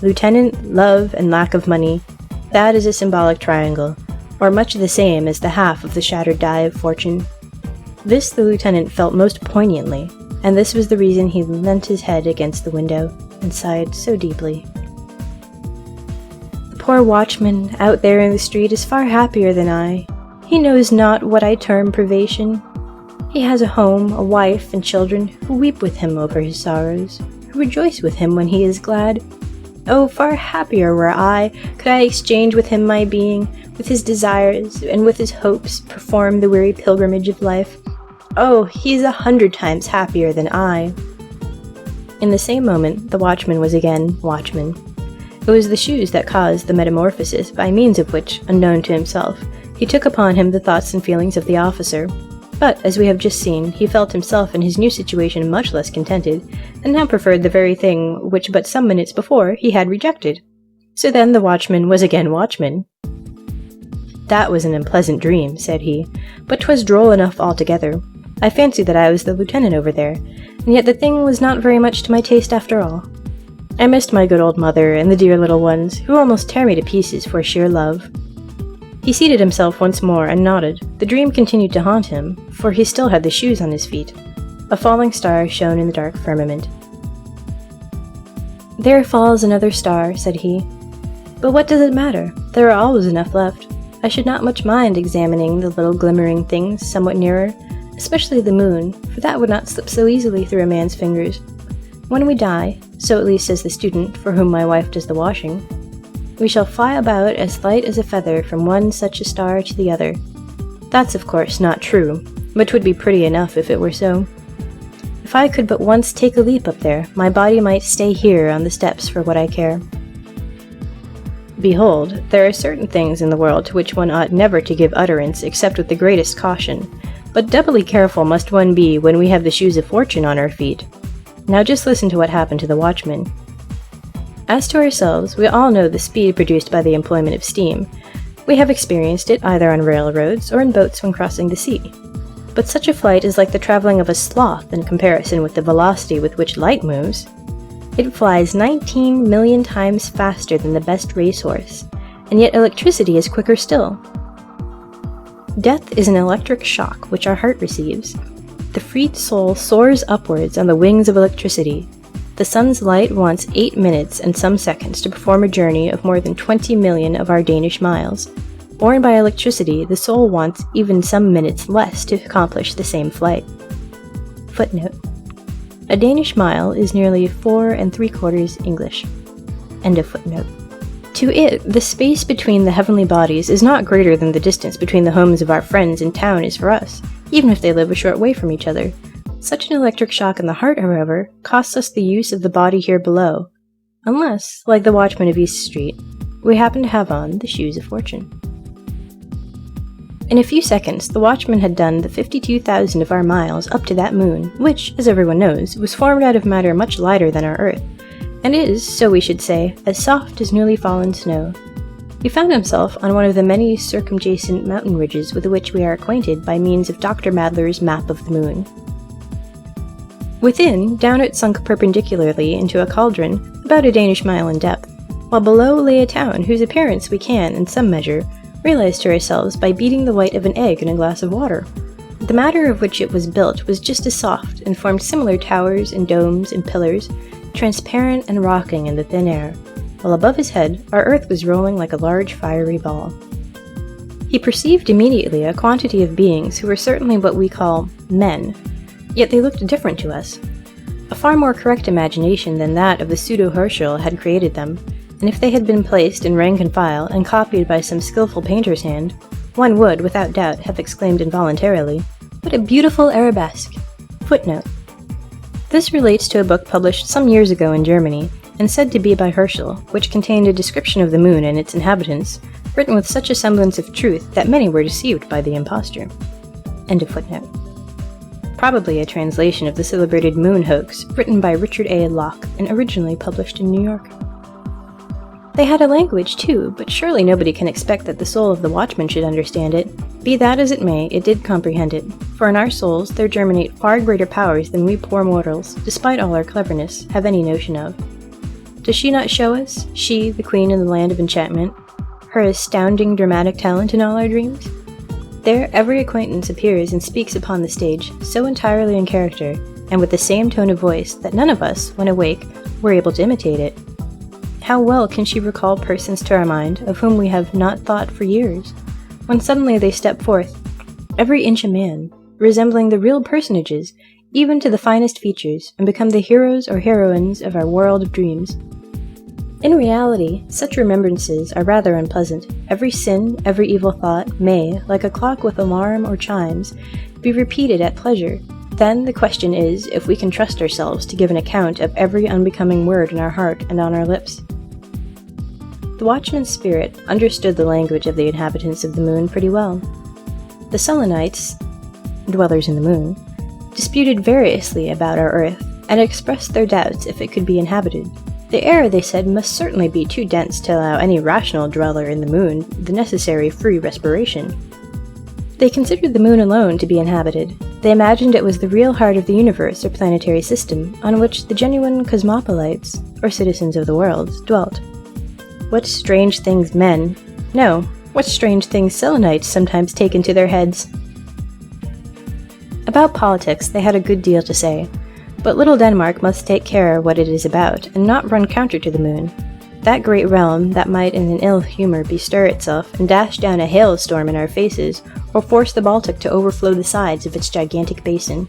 [SPEAKER 4] Lieutenant, love, and lack of money, that is a symbolic triangle, or much the same as the half of the shattered die of fortune. This the lieutenant felt most poignantly, and this was the reason he leant his head against the window and sighed so deeply. The poor watchman out there in the street is far happier than I. He knows not what I term privation. He has a home, a wife, and children who weep with him over his sorrows, who rejoice with him when he is glad. Oh, far happier were I, could I exchange with him my being, with his desires, and with his hopes perform the weary pilgrimage of life. Oh, he is 100 times happier than I. In the same moment, the watchman was again watchman. It was the shoes that caused the metamorphosis by means of which, unknown to himself, he took upon him the thoughts and feelings of the officer. But, as we have just seen, he felt himself in his new situation much less contented, and now preferred the very thing which but some minutes before he had rejected. So then the watchman was again watchman. That was an unpleasant dream, said he, but 'twas droll enough altogether. I fancied that I was the lieutenant over there, and yet the thing was not very much to my taste after all. I missed my good old mother and the dear little ones, who almost tear me to pieces for sheer love. He seated himself once more and nodded. The dream continued to haunt him, for he still had the shoes on his feet. A falling star shone in the dark firmament. There falls another star, said he. But what does it matter? There are always enough left. I should not much mind examining the little glimmering things somewhat nearer, especially the moon, for that would not slip so easily through a man's fingers. When we die, so at least says the student for whom my wife does the washing, we shall fly about as light as a feather from one such a star to the other. That's of course not true, but 'twould be pretty enough if it were so. If I could but once take a leap up there, my body might stay here on the steps for what I care. Behold, there are certain things in the world to which one ought never to give utterance except with the greatest caution, but doubly careful must one be when we have the shoes of fortune on our feet. Now just listen to what happened to the watchman. As to ourselves, we all know the speed produced by the employment of steam. We have experienced it either on railroads or in boats when crossing the sea. But such a flight is like the traveling of a sloth in comparison with the velocity with which light moves. It flies 19 million times faster than the best racehorse, and yet electricity is quicker still. Death is an electric shock which our heart receives. The freed soul soars upwards on the wings of electricity. The sun's light wants 8 minutes and some seconds to perform a journey of more than 20 million of our Danish miles. Borne by electricity, the soul wants even some minutes less to accomplish the same flight. Footnote. A Danish mile is nearly 4 3/4 English. End of footnote. To it, the space between the heavenly bodies is not greater than the distance between the homes of our friends in town is for us, even if they live a short way from each other. Such an electric shock in the heart, however, costs us the use of the body here below, unless, like the watchman of East Street, we happen to have on the shoes of fortune. In a few seconds, the watchman had done the 52,000 of our miles up to that moon, which, as everyone knows, was formed out of matter much lighter than our Earth, and is, so we should say, as soft as newly fallen snow. He found himself on one of the many circumjacent mountain ridges with which we are acquainted by means of Dr. Madler's map of the moon. Within, down it sunk perpendicularly into a cauldron, about a Danish mile in depth, while below lay a town whose appearance we can, in some measure, realize to ourselves by beating the white of an egg in a glass of water. The matter of which it was built was just as soft, and formed similar towers and domes and pillars, transparent and rocking in the thin air, while above his head our earth was rolling like a large fiery ball. He perceived immediately a quantity of beings who were certainly what we call men, yet they looked different to us. A far more correct imagination than that of the pseudo-Herschel had created them, and if they had been placed in rank and file and copied by some skillful painter's hand, one would, without doubt, have exclaimed involuntarily, "What a beautiful arabesque!" Footnote. This relates to a book published some years ago in Germany, and said to be by Herschel, which contained a description of the moon and its inhabitants, written with such a semblance of truth that many were deceived by the imposture. End of footnote. Probably a translation of the celebrated moon hoax, written by Richard A. Locke and originally published in New York. They had a language too, but surely nobody can expect that the soul of the watchman should understand it. Be that as it may, it did comprehend it, for in our souls there germinate far greater powers than we poor mortals, despite all our cleverness, have any notion of. Does she not show us, she, the queen in the land of enchantment, her astounding dramatic talent in all our dreams? There every acquaintance appears and speaks upon the stage, so entirely in character, and with the same tone of voice that none of us, when awake, were able to imitate it. How well can she recall persons to our mind of whom we have not thought for years, when suddenly they step forth, every inch a man, resembling the real personages, even to the finest features, and become the heroes or heroines of our world of dreams. In reality, such remembrances are rather unpleasant. Every sin, every evil thought may, like a clock with alarm or chimes, be repeated at pleasure. Then the question is if we can trust ourselves to give an account of every unbecoming word in our heart and on our lips. The watchman's spirit understood the language of the inhabitants of the moon pretty well. The Selenites, dwellers in the moon, disputed variously about our earth, and expressed their doubts if it could be inhabited. The air, they said, must certainly be too dense to allow any rational dweller in the moon the necessary free respiration. They considered the moon alone to be inhabited. They imagined it was the real heart of the universe or planetary system, on which the genuine cosmopolites, or citizens of the world, dwelt. What strange things what strange things Selenites sometimes take into their heads. About politics they had a good deal to say, but little Denmark must take care what it is about, and not run counter to the moon. That great realm that might in an ill humor bestir itself and dash down a hailstorm in our faces, or force the Baltic to overflow the sides of its gigantic basin.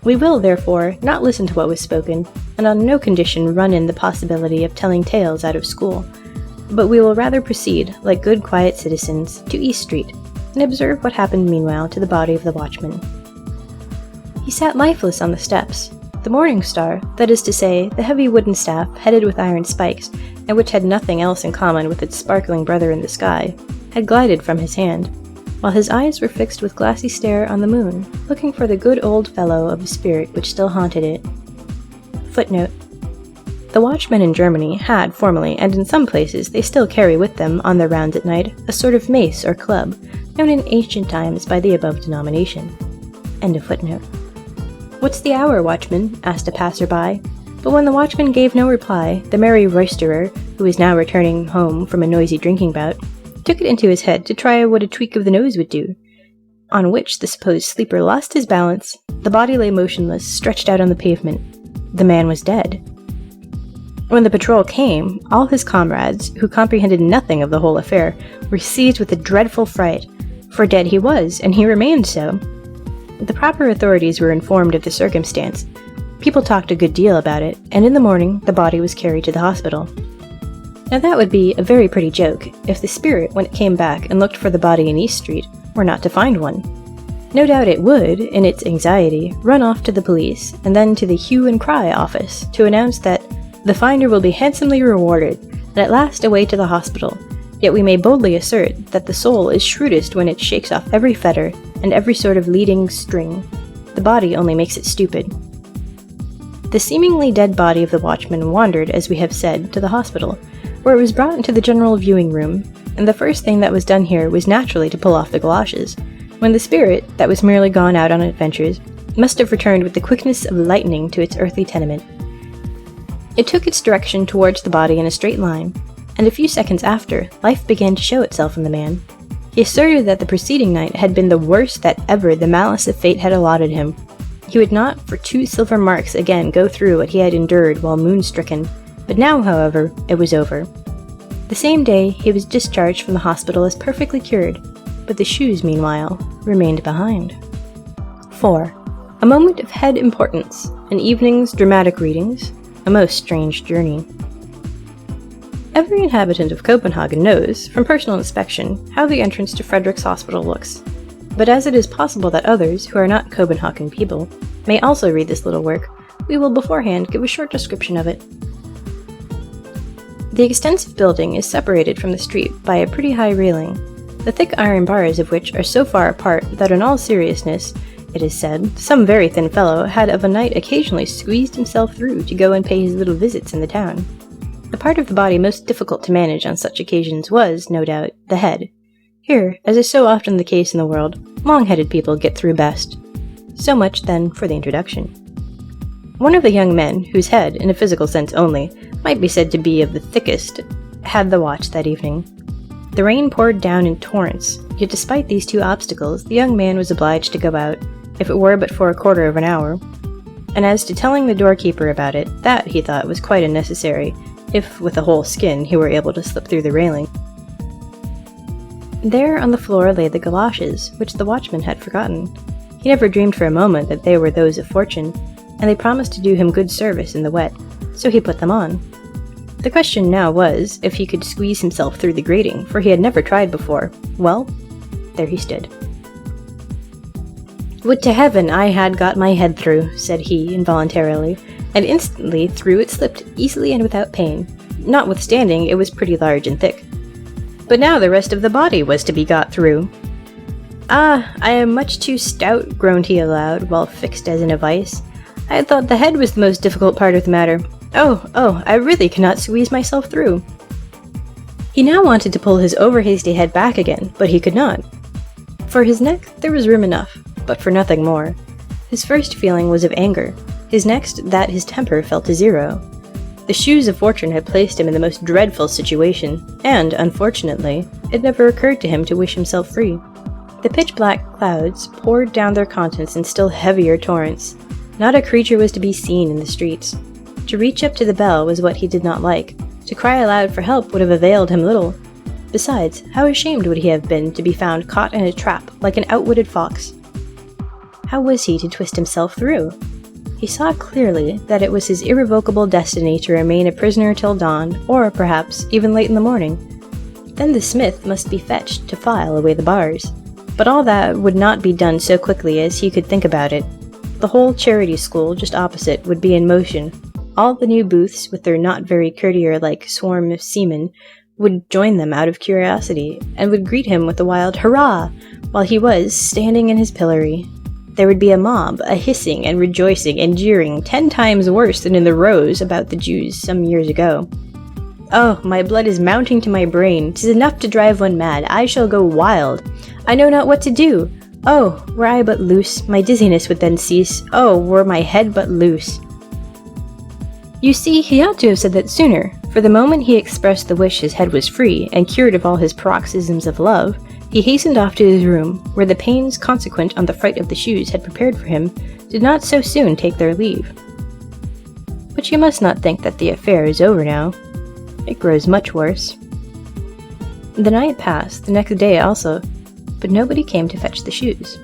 [SPEAKER 4] We will, therefore, not listen to what was spoken, and on no condition run in the possibility of telling tales out of school, but we will rather proceed, like good quiet citizens, to East Street, and observe what happened meanwhile to the body of the watchman. He sat lifeless on the steps. The morning star, that is to say, the heavy wooden staff headed with iron spikes, and which had nothing else in common with its sparkling brother in the sky, had glided from his hand, while his eyes were fixed with glassy stare on the moon, looking for the good old fellow of a spirit which still haunted it. Footnote. The watchmen in Germany had formerly, and in some places they still carry with them on their rounds at night, a sort of mace or club, known in ancient times by the above denomination. End of footnote. "What's the hour, watchman?" asked a passer-by, But when the watchman gave no reply, the merry roisterer, who was now returning home from a noisy drinking bout, took it into his head to try what a tweak of the nose would do, on which the supposed sleeper lost his balance, the body lay motionless, stretched out on the pavement. The man was dead. When the patrol came, all his comrades, who comprehended nothing of the whole affair, were seized with a dreadful fright, for dead he was, and he remained so. The proper authorities were informed of the circumstance. People talked a good deal about it, and in the morning the body was carried to the hospital. Now that would be a very pretty joke, if the spirit, when it came back and looked for the body in East Street, were not to find one. No doubt it would, in its anxiety, run off to the police, and then to the hue and cry office, to announce that the finder will be handsomely rewarded, and at last away to the hospital. Yet we may boldly assert that the soul is shrewdest when it shakes off every fetter and every sort of leading string. The body only makes it stupid. The seemingly dead body of the watchman wandered, as we have said, to the hospital, where it was brought into the general viewing room, and the first thing that was done here was naturally to pull off the galoshes, when the spirit, that was merely gone out on adventures, must have returned with the quickness of lightning to its earthly tenement. It took its direction towards the body in a straight line, and a few seconds after, life began to show itself in the man. He asserted that the preceding night had been the worst that ever the malice of fate had allotted him. He would not for 2 silver marks again go through what he had endured while moon-stricken, but now, however, it was over. The same day he was discharged from the hospital as perfectly cured, but the shoes, meanwhile, remained behind. 4. A moment of head importance, an evening's dramatic readings, a most strange journey. Every inhabitant of Copenhagen knows, from personal inspection, how the entrance to Frederick's Hospital looks. But as it is possible that others, who are not Copenhagen people, may also read this little work, we will beforehand give a short description of it. The extensive building is separated from the street by a pretty high railing, the thick iron bars of which are so far apart that in all seriousness, it is said, some very thin fellow had of a night occasionally squeezed himself through to go and pay his little visits in the town. The part of the body most difficult to manage on such occasions was, no doubt, the head. Here, as is so often the case in the world, long-headed people get through best. So much, then, for the introduction. One of the young men, whose head, in a physical sense only, might be said to be of the thickest, had the watch that evening. The rain poured down in torrents, yet despite these 2 obstacles, the young man was obliged to go out, if it were but for a quarter of an hour. And as to telling the doorkeeper about it, that, he thought, was quite unnecessary, if, with a whole skin, he were able to slip through the railing. There on the floor lay the galoshes, which the watchman had forgotten. He never dreamed for a moment that they were those of Fortune, and they promised to do him good service in the wet, so he put them on. The question now was, if he could squeeze himself through the grating, for he had never tried before. Well, there he stood. "Would to heaven I had got my head through," said he, involuntarily, and instantly through it slipped easily and without pain, notwithstanding it was pretty large and thick. But now the rest of the body was to be got through. "Ah, I am much too stout," groaned he aloud, while fixed as in a vice. "I had thought the head was the most difficult part of the matter. Oh, I really cannot squeeze myself through." He now wanted to pull his over-hasty head back again, but he could not. For his neck there was room enough, but for nothing more. His first feeling was of anger, his next that his temper fell to 0. The shoes of Fortune had placed him in the most dreadful situation, and, unfortunately, it never occurred to him to wish himself free. The pitch-black clouds poured down their contents in still heavier torrents. Not a creature was to be seen in the streets. To reach up to the bell was what he did not like. To cry aloud for help would have availed him little. Besides, how ashamed would he have been to be found caught in a trap like an outwitted fox? How was he to twist himself through? He saw clearly that it was his irrevocable destiny to remain a prisoner till dawn, or, perhaps, even late in the morning. Then the smith must be fetched to file away the bars. But all that would not be done so quickly as he could think about it. The whole charity school just opposite would be in motion. All the new booths, with their not very courtier-like swarm of seamen, would join them out of curiosity, and would greet him with a wild hurrah, while he was standing in his pillory. There would be a mob, a hissing and rejoicing and jeering 10 times worse than in the rows about the Jews some years ago. Oh, my blood is mounting to my brain. 'Tis enough to drive one mad. I shall go wild. I know not what to do. Oh, were I but loose, my dizziness would then cease. Oh, were my head but loose. You see, he ought to have said that sooner, for the moment he expressed the wish his head was free and cured of all his paroxysms of love, he hastened off to his room, where the pains consequent on the fright of the shoes had prepared for him did not so soon take their leave. But you must not think that the affair is over now. It grows much worse. The night passed, the next day also, but nobody came to fetch the shoes.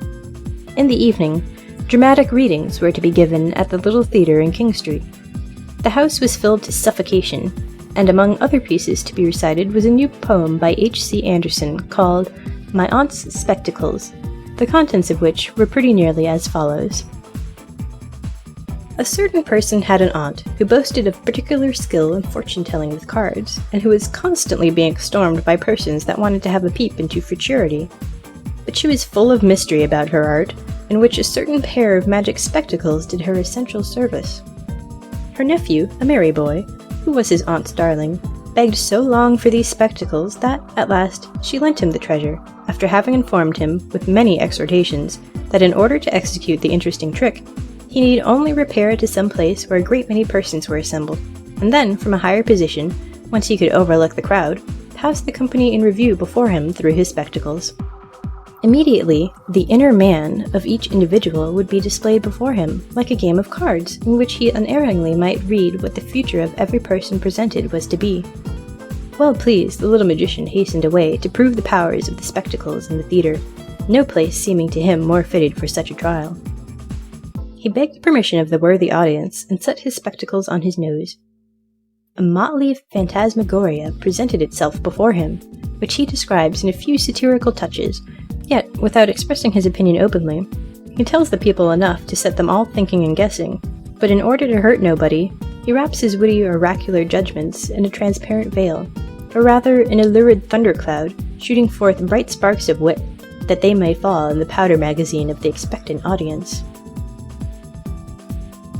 [SPEAKER 4] In the evening, dramatic readings were to be given at the little theatre in King Street. The house was filled to suffocation, and among other pieces to be recited was a new poem by H.C. Andersen called My Aunt's Spectacles, the contents of which were pretty nearly as follows. A certain person had an aunt who boasted of particular skill in fortune-telling with cards, and who was constantly being stormed by persons that wanted to have a peep into futurity. But she was full of mystery about her art, in which a certain pair of magic spectacles did her essential service. Her nephew, a merry boy, who was his aunt's darling, begged so long for these spectacles that, at last, she lent him the treasure, after having informed him, with many exhortations, that in order to execute the interesting trick, he need only repair to some place where a great many persons were assembled, and then, from a higher position, whence he could overlook the crowd, pass the company in review before him through his spectacles. Immediately, the inner man of each individual would be displayed before him, like a game of cards, in which he unerringly might read what the future of every person presented was to be. Well pleased, the little magician hastened away to prove the powers of the spectacles in the theatre, no place seeming to him more fitted for such a trial. He begged permission of the worthy audience, and set his spectacles on his nose. A motley phantasmagoria presented itself before him, which he describes in a few satirical touches, yet, without expressing his opinion openly. He tells the people enough to set them all thinking and guessing, but in order to hurt nobody, he wraps his witty oracular judgments in a transparent veil, or rather in a lurid thundercloud, shooting forth bright sparks of wit, that they may fall in the powder magazine of the expectant audience.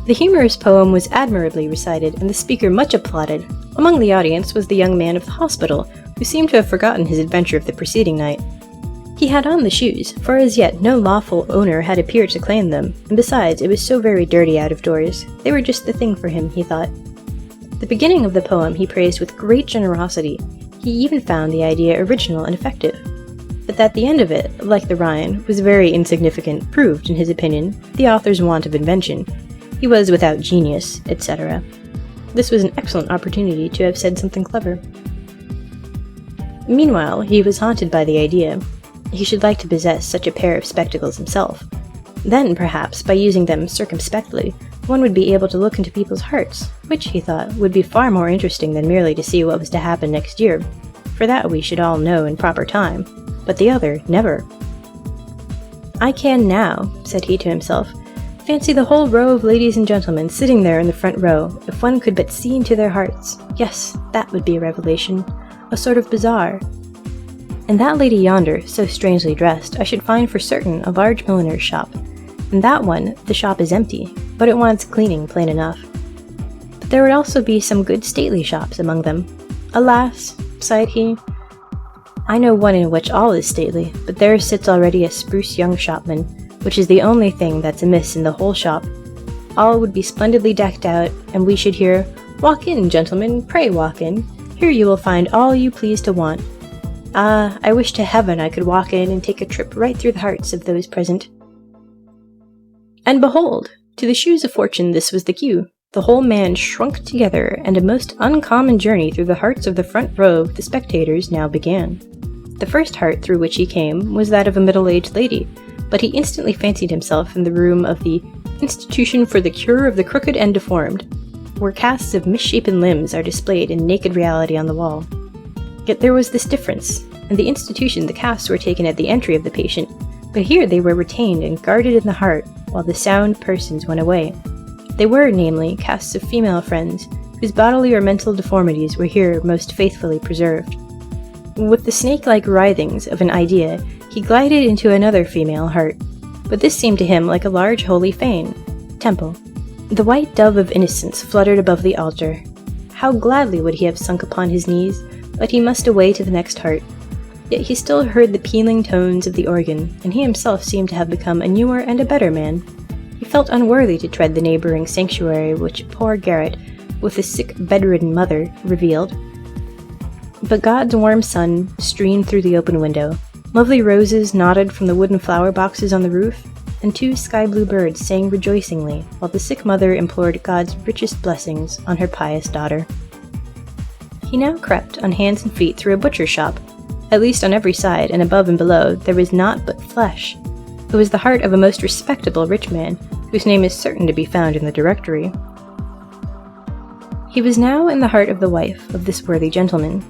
[SPEAKER 4] The humorous poem was admirably recited, and the speaker much applauded. Among the audience was the young man of the hospital, who seemed to have forgotten his adventure of the preceding night. He had on the shoes, for as yet no lawful owner had appeared to claim them, and besides, it was so very dirty out of doors. They were just the thing for him, he thought. The beginning of the poem he praised with great generosity. He even found the idea original and effective. But that the end of it, like the Rhine, was very insignificant proved, in his opinion, the author's want of invention. He was without genius, etc. This was an excellent opportunity to have said something clever. Meanwhile, he was haunted by the idea. He should like to possess such a pair of spectacles himself. Then, perhaps, by using them circumspectly, one would be able to look into people's hearts, which, he thought, would be far more interesting than merely to see what was to happen next year, for that we should all know in proper time, but the other, never. I can now, said he to himself, fancy the whole row of ladies and gentlemen sitting there in the front row, if one could but see into their hearts. Yes, that would be a revelation, a sort of bazaar. And that lady yonder, so strangely dressed, I should find for certain a large milliner's shop. And that one, the shop is empty, but it wants cleaning plain enough. But there would also be some good stately shops among them. Alas, sighed he, I know one in which all is stately, but there sits already a spruce young shopman, which is the only thing that's amiss in the whole shop. All would be splendidly decked out, and we should hear, "Walk in, gentlemen, pray walk in. Here you will find all you please to want." Ah, I wish to heaven I could walk in and take a trip right through the hearts of those present. And behold, to the shoes of fortune this was the cue. The whole man shrunk together, and a most uncommon journey through the hearts of the front row of the spectators now began. The first heart through which he came was that of a middle-aged lady, but he instantly fancied himself in the room of the Institution for the Cure of the Crooked and Deformed, where casts of misshapen limbs are displayed in naked reality on the wall. Yet there was this difference. In the institution the casts were taken at the entry of the patient, but here they were retained and guarded in the heart, while the sound persons went away. They were, namely, casts of female friends, whose bodily or mental deformities were here most faithfully preserved. With the snake-like writhings of an idea, he glided into another female heart, but this seemed to him like a large holy fane, temple. The white dove of innocence fluttered above the altar. How gladly would he have sunk upon his knees, but he must away to the next heart. Yet he still heard the pealing tones of the organ, and he himself seemed to have become a newer and a better man. He felt unworthy to tread the neighboring sanctuary which poor Garrett, with his sick, bedridden mother, revealed. But God's warm sun streamed through the open window. Lovely roses nodded from the wooden flower boxes on the roof, and 2 sky-blue birds sang rejoicingly while the sick mother implored God's richest blessings on her pious daughter. He now crept on hands and feet through a butcher's shop. At least on every side, and above and below, there was naught but flesh. It was the heart of a most respectable rich man, whose name is certain to be found in the directory. He was now in the heart of the wife of this worthy gentleman.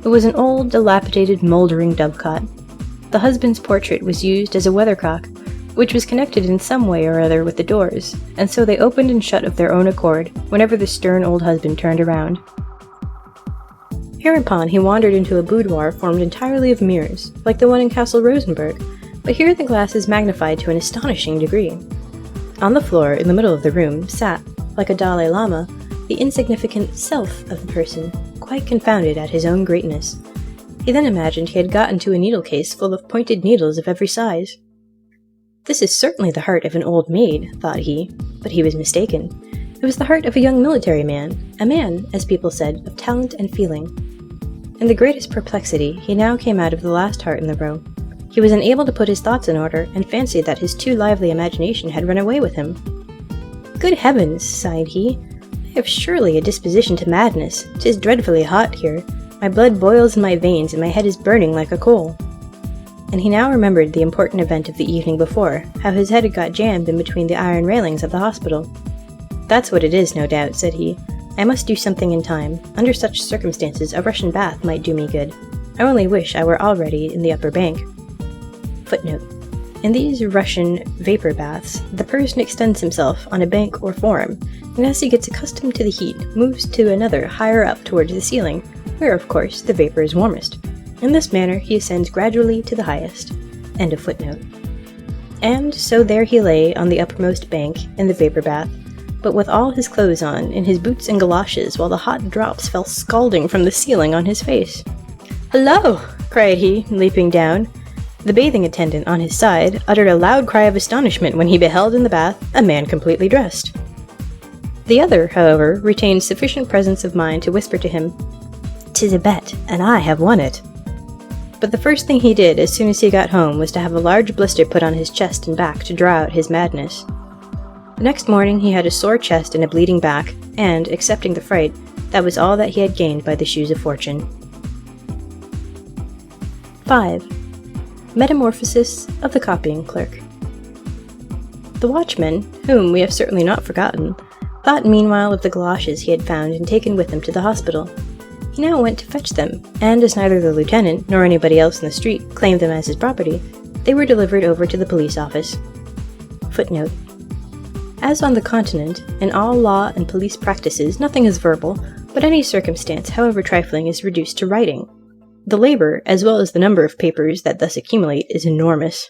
[SPEAKER 4] It was an old, dilapidated, mouldering dovecot. The husband's portrait was used as a weathercock, which was connected in some way or other with the doors, and so they opened and shut of their own accord whenever the stern old husband turned around. Hereupon he wandered into a boudoir formed entirely of mirrors, like the one in Castle Rosenberg, but here the glass is magnified to an astonishing degree. On the floor, in the middle of the room, sat, like a Dalai Lama, the insignificant self of the person, quite confounded at his own greatness. He then imagined he had got into a needle case full of pointed needles of every size. This is certainly the heart of an old maid, thought he, but he was mistaken. It was the heart of a young military man, a man, as people said, of talent and feeling. In the greatest perplexity, he now came out of the last heart in the row. He was unable to put his thoughts in order, and fancied that his too lively imagination had run away with him. Good heavens, sighed he, I have surely a disposition to madness. 'Tis dreadfully hot here. My blood boils in my veins, and my head is burning like a coal. And he now remembered the important event of the evening before, how his head had got jammed in between the iron railings of the hospital. That's what it is, no doubt, said he. I must do something in time. Under such circumstances, a Russian bath might do me good. I only wish I were already in the upper bank. Footnote. In these Russian vapor baths, the person extends himself on a bank or form, and as he gets accustomed to the heat, moves to another higher up towards the ceiling, where, of course, the vapor is warmest. In this manner, he ascends gradually to the highest. End of footnote. And so there he lay on the uppermost bank in the vapor bath, but with all his clothes on, in his boots and galoshes, while the hot drops fell scalding from the ceiling on his face. "Hello!" cried he, leaping down. The bathing attendant on his side uttered a loud cry of astonishment when he beheld in the bath a man completely dressed. The other, however, retained sufficient presence of mind to whisper to him, "'Tis a bet, and I have won it." But the first thing he did as soon as he got home was to have a large blister put on his chest and back to draw out his madness. The next morning he had a sore chest and a bleeding back, and, excepting the fright, that was all that he had gained by the shoes of fortune. 5. Metamorphosis of the copying clerk. The watchman, whom we have certainly not forgotten, thought meanwhile of the galoshes he had found and taken with him to the hospital. He now went to fetch them, and as neither the lieutenant nor anybody else in the street claimed them as his property, they were delivered over to the police office. Footnote. As on the continent, in all law and police practices nothing is verbal, but any circumstance, however trifling, is reduced to writing. The labor, as well as the number of papers that thus accumulate, is enormous.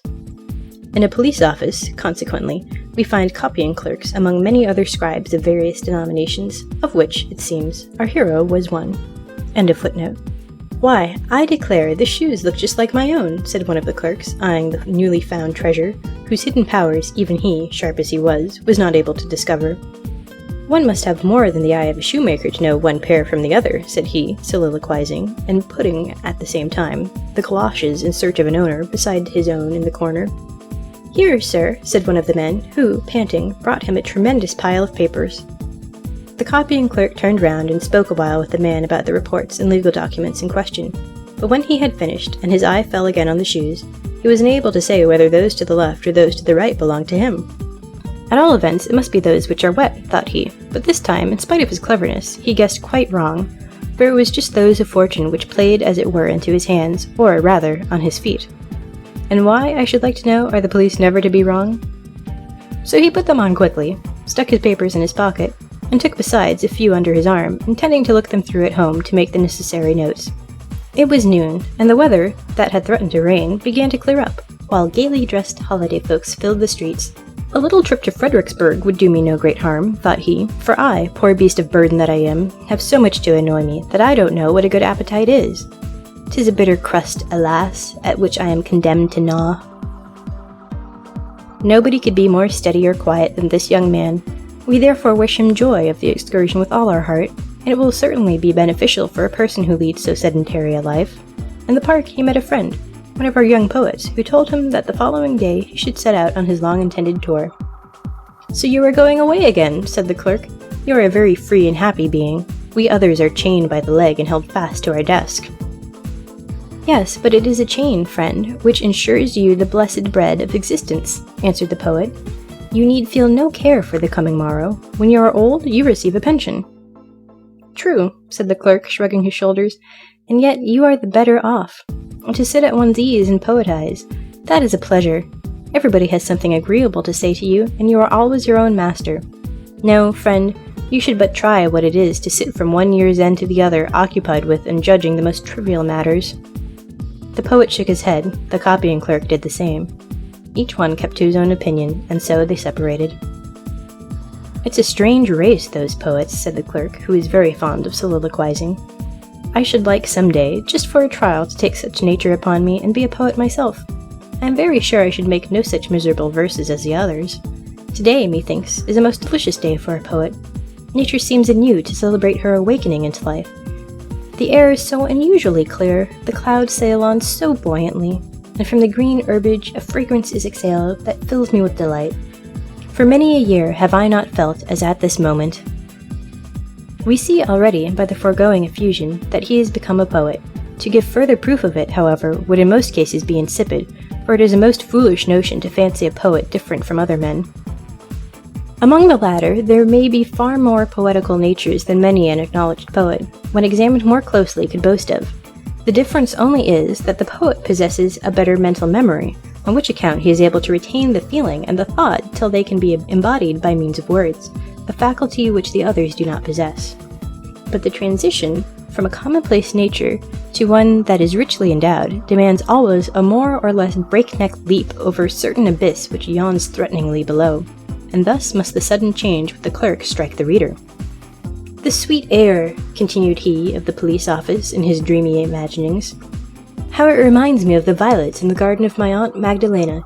[SPEAKER 4] In a police office, consequently, we find copying clerks among many other scribes of various denominations, of which, it seems, our hero was one. End of footnote. "Why, I declare, the shoes look just like my own," said one of the clerks, eyeing the newly found treasure, whose hidden powers even he, sharp as he was not able to discover. "One must have more than the eye of a shoemaker to know one pair from the other," said he, soliloquizing, and putting, at the same time, the galoshes in search of an owner beside his own in the corner. "Here, sir," said one of the men, who, panting, brought him a tremendous pile of papers. The copying clerk turned round and spoke a while with the man about the reports and legal documents in question, but when he had finished, and his eye fell again on the shoes, he was unable to say whether those to the left or those to the right belonged to him. At all events, it must be those which are wet, thought he, but this time, in spite of his cleverness, he guessed quite wrong, for it was just those of fortune which played as it were into his hands, or, rather, on his feet. And why, I should like to know, are the police never to be wrong? So he put them on quickly, stuck his papers in his pocket, and took besides a few under his arm, intending to look them through at home to make the necessary notes. It was noon, and the weather, that had threatened to rain, began to clear up, while gaily dressed holiday folks filled the streets. A little trip to Fredericksburg would do me no great harm, thought he, for I, poor beast of burden that I am, have so much to annoy me that I don't know what a good appetite is. 'Tis a bitter crust, alas, at which I am condemned to gnaw. Nobody could be more steady or quiet than this young man. We therefore wish him joy of the excursion with all our heart, and it will certainly be beneficial for a person who leads so sedentary a life. In the park he met a friend, one of our young poets, who told him that the following day he should set out on his long-intended tour. "So you are going away again," said the clerk. "You are a very free and happy being. We others are chained by the leg and held fast to our desk." "Yes, but it is a chain, friend, which ensures you the blessed bread of existence," answered the poet. "You need feel no care for the coming morrow. When you are old, you receive a pension." "True," said the clerk, shrugging his shoulders, "and yet you are the better off. To sit at one's ease and poetize, that is a pleasure. Everybody has something agreeable to say to you, and you are always your own master. No, friend, you should but try what it is to sit from one year's end to the other occupied with and judging the most trivial matters." The poet shook his head, the copying clerk did the same. Each one kept to his own opinion, and so they separated. "It's a strange race, those poets," said the clerk, who is very fond of soliloquizing. "I should like some day, just for a trial, to take such nature upon me and be a poet myself. I am very sure I should make no such miserable verses as the others. Today, methinks, is a most delicious day for a poet. Nature seems anew to celebrate her awakening into life. The air is so unusually clear, the clouds sail on so buoyantly, and from the green herbage a fragrance is exhaled that fills me with delight. For many a year have I not felt as at this moment." We see already, by the foregoing effusion, that he has become a poet. To give further proof of it, however, would in most cases be insipid, for it is a most foolish notion to fancy a poet different from other men. Among the latter, there may be far more poetical natures than many an acknowledged poet, when examined more closely, could boast of. The difference only is that the poet possesses a better mental memory, on which account he is able to retain the feeling and the thought till they can be embodied by means of words, a faculty which the others do not possess. But the transition from a commonplace nature to one that is richly endowed demands always a more or less breakneck leap over a certain abyss which yawns threateningly below, and thus must the sudden change with the clerk strike the reader. "The sweet air," continued he of the police office in his dreamy imaginings. "How it reminds me of the violets in the garden of my Aunt Magdalena.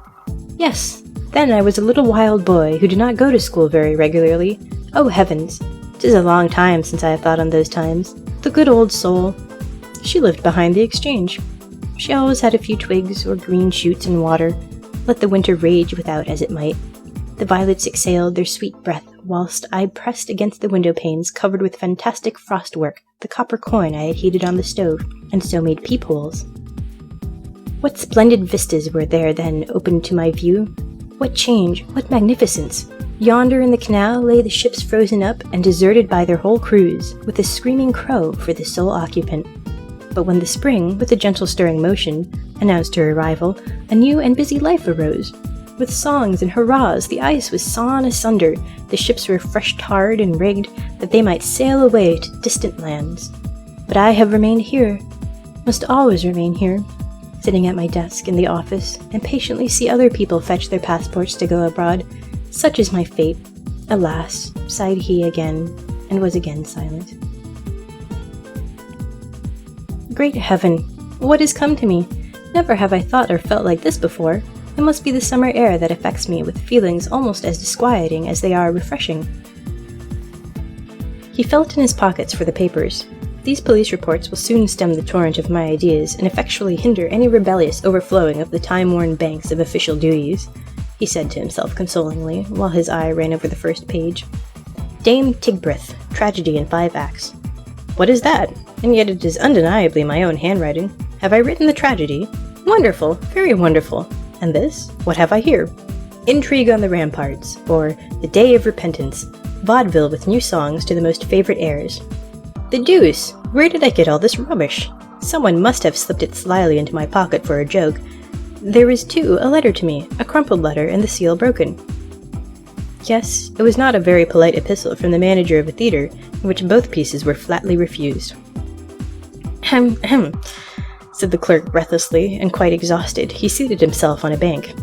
[SPEAKER 4] Yes, then I was a little wild boy who did not go to school very regularly. Oh heavens! 'Tis a long time since I have thought on those times. The good old soul! She lived behind the exchange. She always had a few twigs or green shoots in water, let the winter rage without as it might. The violets exhaled their sweet breath, whilst I pressed against the window panes covered with fantastic frostwork the copper coin I had heated on the stove, and so made peepholes. What splendid vistas were there then opened to my view! What change, what magnificence! Yonder in the canal lay the ships frozen up and deserted by their whole crews, with a screaming crow for the sole occupant. But when the spring, with a gentle stirring motion, announced her arrival, a new and busy life arose. With songs and hurrahs the ice was sawn asunder, the ships were fresh tarred and rigged, that they might sail away to distant lands. But I have remained here, must always remain here, sitting at my desk in the office, and patiently see other people fetch their passports to go abroad. Such is my fate. Alas, sighed he again, and was again silent. Great heaven! What has come to me? Never have I thought or felt like this before. It must be the summer air that affects me with feelings almost as disquieting as they are refreshing. He felt in his pockets for the papers. These police reports will soon stem the torrent of my ideas and effectually hinder any rebellious overflowing of the time-worn banks of official duties, he said to himself consolingly, while his eye ran over the first page. Dame Tigbrith, tragedy in 5 acts. What is that? And yet it is undeniably my own handwriting. Have I written the tragedy? Wonderful, very wonderful. And this? What have I here? Intrigue on the Ramparts, or The Day of Repentance, vaudeville with new songs to the most favorite airs. The deuce! Where did I get all this rubbish? Someone must have slipped it slyly into my pocket for a joke. There is, too, a letter to me, a crumpled letter and the seal broken. Yes, it was not a very polite epistle from the manager of a theatre, in which both pieces were flatly refused. Ahem, ahem, said the clerk breathlessly, and quite exhausted, he seated himself on a bank.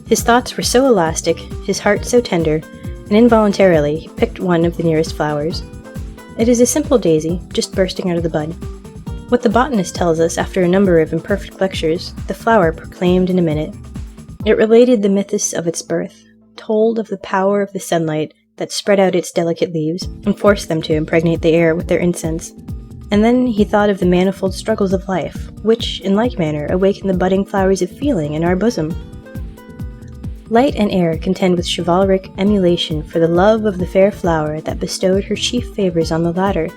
[SPEAKER 4] His thoughts were so elastic, his heart so tender, and involuntarily he picked one of the nearest flowers. It is a simple daisy, just bursting out of the bud. What the botanist tells us after a number of imperfect lectures, the flower proclaimed in a minute. It related the mythus of its birth, told of the power of the sunlight that spread out its delicate leaves and forced them to impregnate the air with their incense. And then he thought of the manifold struggles of life, which, in like manner, awaken the budding flowers of feeling in our bosom. Light and air contend with chivalric emulation for the love of the fair flower that bestowed her chief favours on the latter.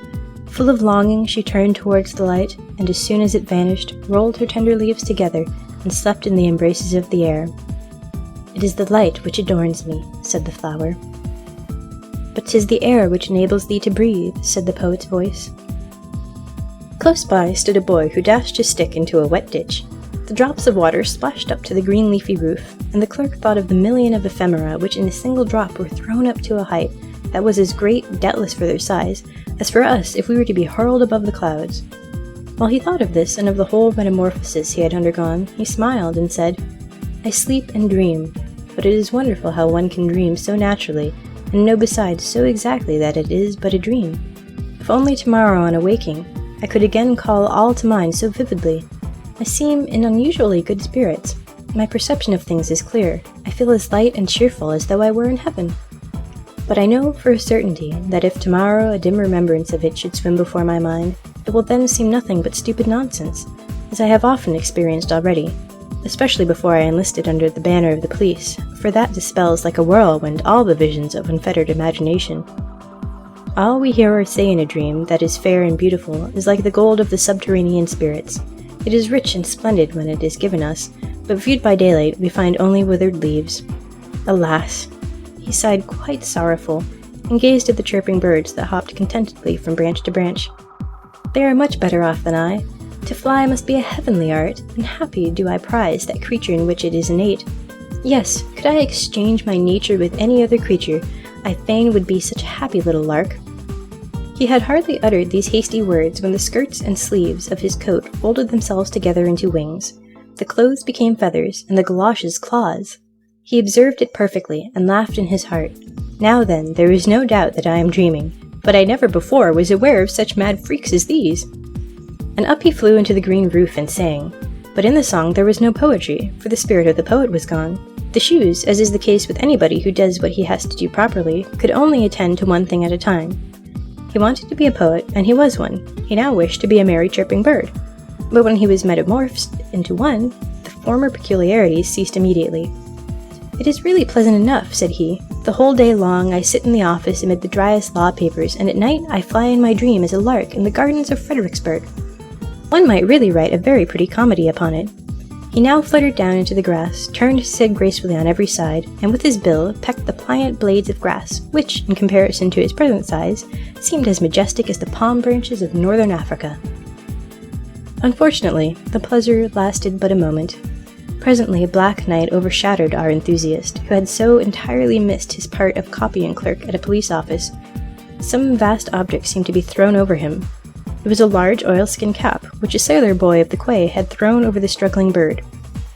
[SPEAKER 4] Full of longing, she turned towards the light, and as soon as it vanished, rolled her tender leaves together, and slept in the embraces of the air. "It is the light which adorns me," said the flower. "But 'tis the air which enables thee to breathe," said the poet's voice. Close by stood a boy who dashed his stick into a wet ditch. The drops of water splashed up to the green leafy roof, and the clerk thought of the million of ephemera which in a single drop were thrown up to a height that was as great, doubtless for their size, as for us if we were to be hurled above the clouds. While he thought of this and of the whole metamorphosis he had undergone, he smiled and said, "I sleep and dream, but it is wonderful how one can dream so naturally, and know besides so exactly that it is but a dream. If only tomorrow on awaking, I could again call all to mind so vividly. I seem in unusually good spirits. My perception of things is clear. I feel as light and cheerful as though I were in heaven. But I know for a certainty that if tomorrow a dim remembrance of it should swim before my mind, it will then seem nothing but stupid nonsense, as I have often experienced already, especially before I enlisted under the banner of the police, for that dispels like a whirlwind all the visions of unfettered imagination. All we hear or say in a dream that is fair and beautiful is like the gold of the subterranean spirits. It is rich and splendid when it is given us, but viewed by daylight we find only withered leaves. Alas!" He sighed quite sorrowful, and gazed at the chirping birds that hopped contentedly from branch to branch. "They are much better off than I. To fly must be a heavenly art, and happy do I prize that creature in which it is innate. Yes, could I exchange my nature with any other creature, I fain would be such a happy little lark." He had hardly uttered these hasty words when the skirts and sleeves of his coat folded themselves together into wings. The clothes became feathers, and the galoshes claws. He observed it perfectly, and laughed in his heart. "Now then, there is no doubt that I am dreaming, but I never before was aware of such mad freaks as these." And up he flew into the green roof and sang. But in the song there was no poetry, for the spirit of the poet was gone. The shoes, as is the case with anybody who does what he has to do properly, could only attend to one thing at a time. He wanted to be a poet, and he was one. He now wished to be a merry chirping bird. But when he was metamorphosed into one, the former peculiarities ceased immediately. "It is really pleasant enough," said he. "The whole day long I sit in the office amid the driest law papers, and at night I fly in my dream as a lark in the gardens of Fredericksburg. One might really write a very pretty comedy upon it." He now fluttered down into the grass, turned his head gracefully on every side, and with his bill pecked the pliant blades of grass, which, in comparison to his present size, seemed as majestic as the palm branches of northern Africa. Unfortunately, the pleasure lasted but a moment. Presently a black night overshadowed our enthusiast, who had so entirely missed his part of copying clerk at a police office. Some vast object seemed to be thrown over him. It was a large oilskin cap, which a sailor boy of the quay had thrown over the struggling bird.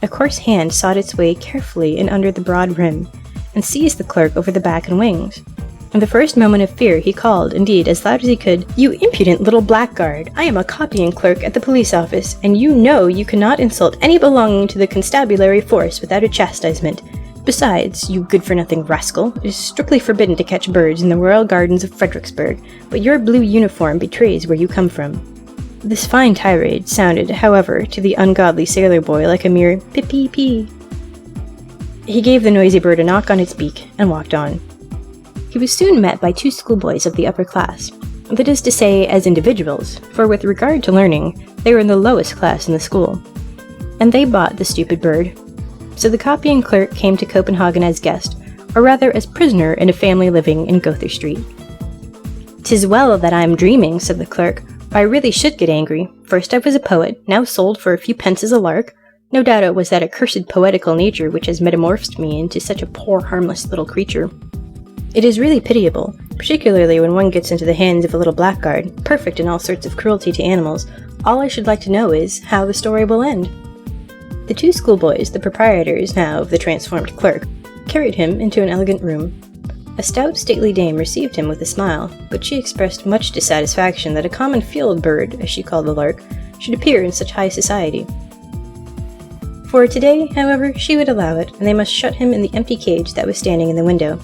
[SPEAKER 4] A coarse hand sought its way carefully in under the broad rim, and seized the clerk over the back and wings. In the first moment of fear he called, indeed, as loud as he could, "You impudent little blackguard! I am a copying clerk at the police office, and you know you cannot insult any belonging to the constabulary force without a chastisement. Besides, you good-for-nothing rascal, it is strictly forbidden to catch birds in the royal gardens of Fredericksburg, but your blue uniform betrays where you come from." This fine tirade sounded, however, to the ungodly sailor boy like a mere pip-pee-pee. He gave the noisy bird a knock on its beak, and walked on. He was soon met by two schoolboys of the upper class, that is to say, as individuals, for with regard to learning, they were in the lowest class in the school. And they bought the stupid bird. So the copying clerk came to Copenhagen as guest, or rather as prisoner in a family living in Gother Street. "'Tis well that I am dreaming," said the clerk, "or I really should get angry. First I was a poet, now sold for a few pence as a lark. No doubt it was that accursed poetical nature which has metamorphosed me into such a poor harmless little creature. It is really pitiable, particularly when one gets into the hands of a little blackguard, perfect in all sorts of cruelty to animals. All I should like to know is, how the story will end." The two schoolboys, the proprietors now of the transformed clerk, carried him into an elegant room. A stout, stately dame received him with a smile, but she expressed much dissatisfaction that a common field bird, as she called the lark, should appear in such high society. For today, however, she would allow it, and they must shut him in the empty cage that was standing in the window.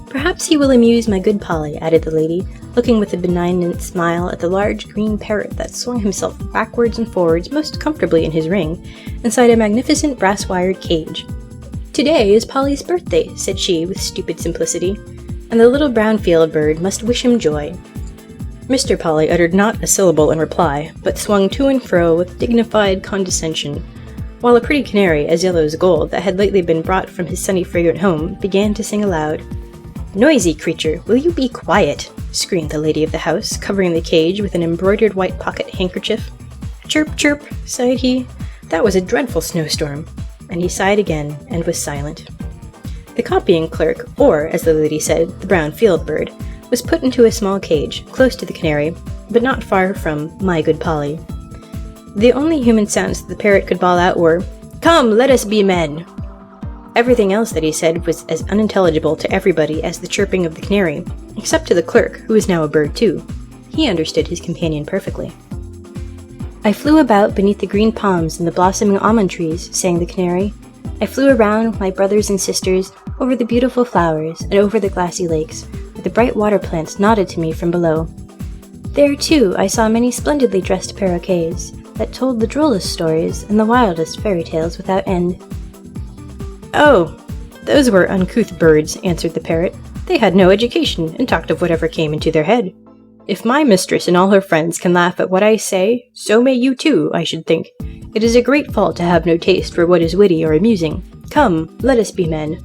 [SPEAKER 4] "Perhaps he will amuse my good Polly," added the lady, looking with a benignant smile at the large green parrot that swung himself backwards and forwards most comfortably in his ring, inside a magnificent brass-wired cage. "Today is Polly's birthday," said she with stupid simplicity, "and the little brown field bird must wish him joy." Mr. Polly uttered not a syllable in reply, but swung to and fro with dignified condescension, while a pretty canary as yellow as gold that had lately been brought from his sunny fragrant home began to sing aloud. "Noisy creature, will you be quiet?" screamed the lady of the house, covering the cage with an embroidered white pocket handkerchief. "Chirp, chirp," sighed he. "That was a dreadful snowstorm." And he sighed again, and was silent. The copying clerk, or, as the lady said, the brown field bird, was put into a small cage, close to the canary, but not far from my good Polly. The only human sounds that the parrot could bawl out were, "Come, let us be men!" Everything else that he said was as unintelligible to everybody as the chirping of the canary, except to the clerk, who was now a bird too. He understood his companion perfectly. "I flew about beneath the green palms and the blossoming almond trees," sang the canary. "I flew around with my brothers and sisters over the beautiful flowers and over the glassy lakes, where the bright water plants nodded to me from below. There, too, I saw many splendidly dressed paroquets that told the drollest stories and the wildest fairy tales without end." "Oh, those were uncouth birds," answered the parrot. "They had no education, and talked of whatever came into their head. If my mistress and all her friends can laugh at what I say, so may you too, I should think. It is a great fault to have no taste for what is witty or amusing. Come, let us be men."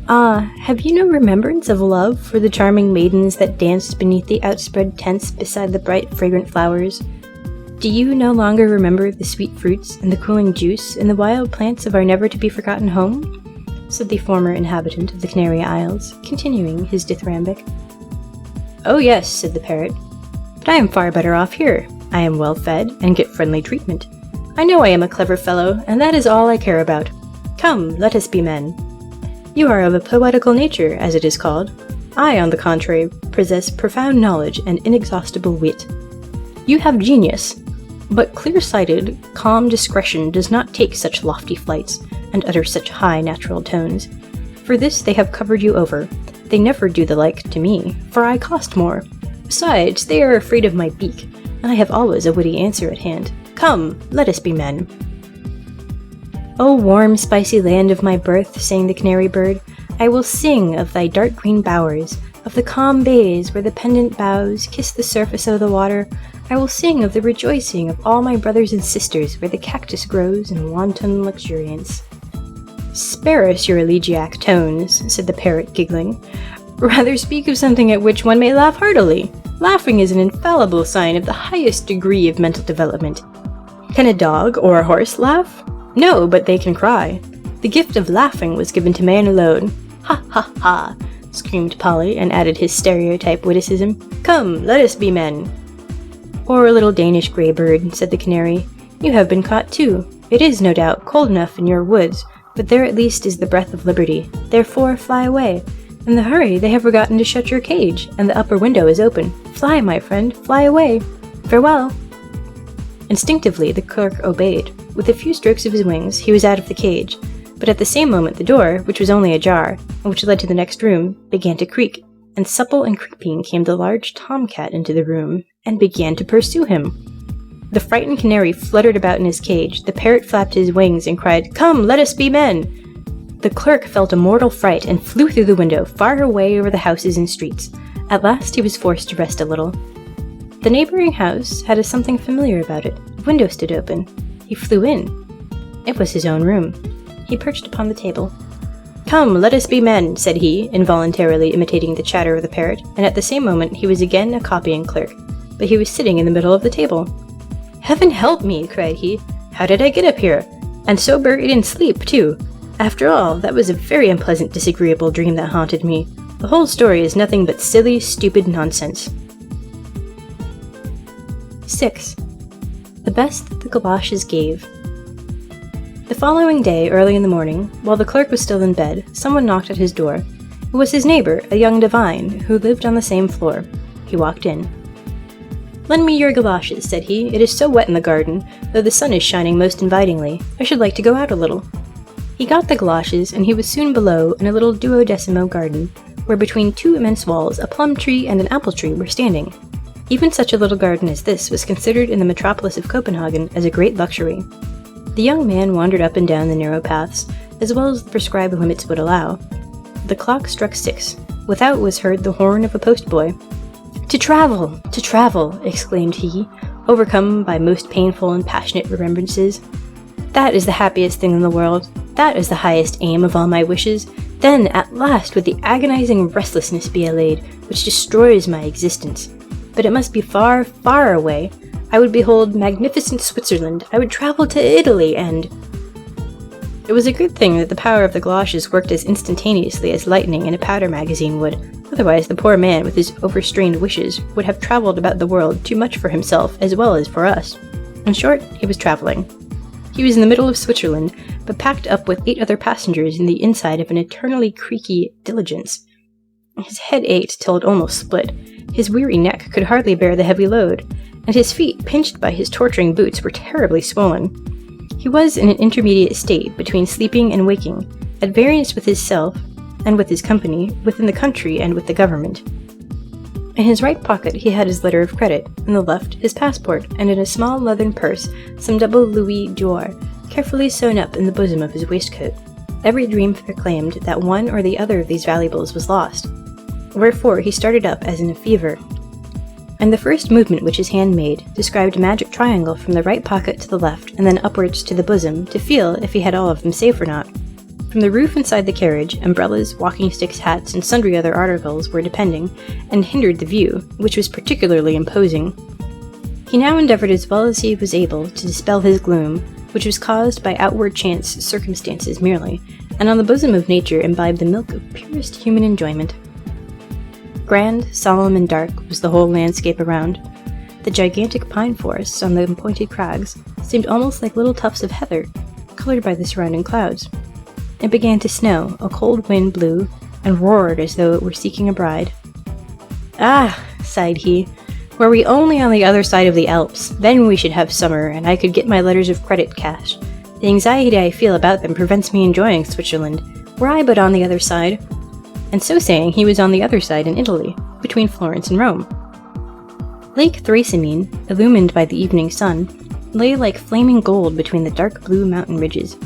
[SPEAKER 4] "Ah, have you no remembrance of love for the charming maidens that danced beneath the outspread tents beside the bright fragrant flowers? Do you no longer remember the sweet fruits and the cooling juice and the wild plants of our never-to-be-forgotten home?" said the former inhabitant of the Canary Isles, continuing his dithyrambic. "Oh yes," said the parrot, "but I am far better off here. I am well fed and get friendly treatment. I know I am a clever fellow, and that is all I care about. Come, let us be men. You are of a poetical nature, as it is called. I, on the contrary, possess profound knowledge and inexhaustible wit. You have genius, but clear-sighted, calm discretion does not take such lofty flights and utter such high natural tones. For this they have covered you over. They never do the like to me, for I cost more. Besides, they are afraid of my beak, and I have always a witty answer at hand. Come, let us be men." "O warm, spicy land of my birth," sang the canary bird, "I will sing of thy dark green bowers, of the calm bays where the pendant boughs kiss the surface of the water. I will sing of the rejoicing of all my brothers and sisters where the cactus grows in wanton luxuriance." "Spare us your elegiac tones," said the parrot, giggling. "Rather speak of something at which one may laugh heartily. Laughing is an infallible sign of the highest degree of mental development. Can a dog or a horse laugh? No, but they can cry. The gift of laughing was given to man alone. Ha ha ha!" screamed Polly, and added his stereotype witticism. "Come, let us be men." "Poor little Danish grey bird," said the canary. "You have been caught too. It is, no doubt, cold enough in your woods, but there at least is the breath of liberty. Therefore fly away. In the hurry they have forgotten to shut your cage, and the upper window is open. Fly, my friend, fly away. Farewell." Instinctively the clerk obeyed. With a few strokes of his wings he was out of the cage, but at the same moment the door, which was only ajar, and which led to the next room, began to creak, and supple and creeping came the large tomcat into the room, and began to pursue him. The frightened canary fluttered about in his cage, the parrot flapped his wings and cried, "Come, let us be men!" The clerk felt a mortal fright and flew through the window, far away over the houses and streets. At last he was forced to rest a little. The neighboring house had a something familiar about it. The window stood open. He flew in. It was his own room. He perched upon the table. "Come, let us be men," said he, involuntarily imitating the chatter of the parrot, and at the same moment he was again a copying clerk, but he was sitting in the middle of the table. "Heaven help me!" cried he. "How did I get up here? And so buried in sleep, too! After all, that was a very unpleasant, disagreeable dream that haunted me. The whole story is nothing but silly, stupid nonsense." 6. The best that the galoshes gave. The following day, early in the morning, while the clerk was still in bed, someone knocked at his door. It was his neighbor, a young divine, who lived on the same floor. He walked in. "Lend me your galoshes," said he. "It is so wet in the garden, though the sun is shining most invitingly. I should like to go out a little." He got the galoshes, and he was soon below in a little duodecimo garden, where between two immense walls a plum tree and an apple tree were standing. Even such a little garden as this was considered in the metropolis of Copenhagen as a great luxury. The young man wandered up and down the narrow paths, as well as the prescribed limits would allow. The clock struck 6. Without was heard the horn of a postboy. To travel! To travel! Exclaimed he, overcome by most painful and passionate remembrances. That is the happiest thing in the world. That is the highest aim of all my wishes. Then, at last, would the agonizing restlessness be allayed, which destroys my existence. But it must be far, far away. I would behold magnificent Switzerland. I would travel to Italy, and... It was a good thing that the power of the galoshes worked as instantaneously as lightning in a powder magazine would. Otherwise, the poor man, with his overstrained wishes, would have traveled about the world too much for himself as well as for us. In short, he was traveling. He was in the middle of Switzerland, but packed up with 8 other passengers in the inside of an eternally creaky diligence. His head ached till it almost split. His weary neck could hardly bear the heavy load, and his feet, pinched by his torturing boots, were terribly swollen. He was in an intermediate state between sleeping and waking, at variance with his self and with his company, within the country and with the government. In his right pocket he had his letter of credit, in the left his passport, and in a small leathern purse some double louis d'or, carefully sewn up in the bosom of his waistcoat. Every dream proclaimed that one or the other of these valuables was lost, wherefore he started up as in a fever, and the first movement which his hand made described a magic triangle from the right pocket to the left and then upwards to the bosom, to feel if he had all of them safe or not. From the roof inside the carriage, umbrellas, walking sticks, hats, and sundry other articles were depending, and hindered the view, which was particularly imposing. He now endeavoured as well as he was able to dispel his gloom, which was caused by outward chance circumstances merely, and on the bosom of nature imbibed the milk of purest human enjoyment. Grand, solemn, and dark was the whole landscape around. The gigantic pine forests on the pointed crags seemed almost like little tufts of heather, coloured by the surrounding clouds. It began to snow, a cold wind blew, and roared as though it were seeking a bride. Ah, sighed he, were we only on the other side of the Alps, then we should have summer, and I could get my letters of credit cashed. The anxiety I feel about them prevents me enjoying Switzerland. Were I but on the other side. And so saying, he was on the other side in Italy, between Florence and Rome. Lake Thracymene, illumined by the evening sun, lay like flaming gold between the dark blue mountain ridges.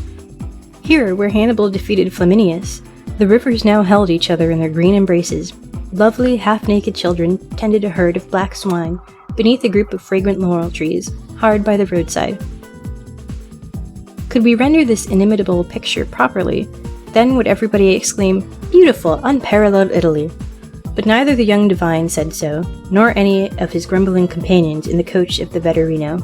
[SPEAKER 4] Here, where Hannibal defeated Flaminius, the rivers now held each other in their green embraces. Lovely, half-naked children tended a herd of black swine beneath a group of fragrant laurel trees, hard by the roadside. Could we render this inimitable picture properly, then would everybody exclaim, "Beautiful, unparalleled Italy!" But neither the young divine said so, nor any of his grumbling companions in the coach of the Vetturino.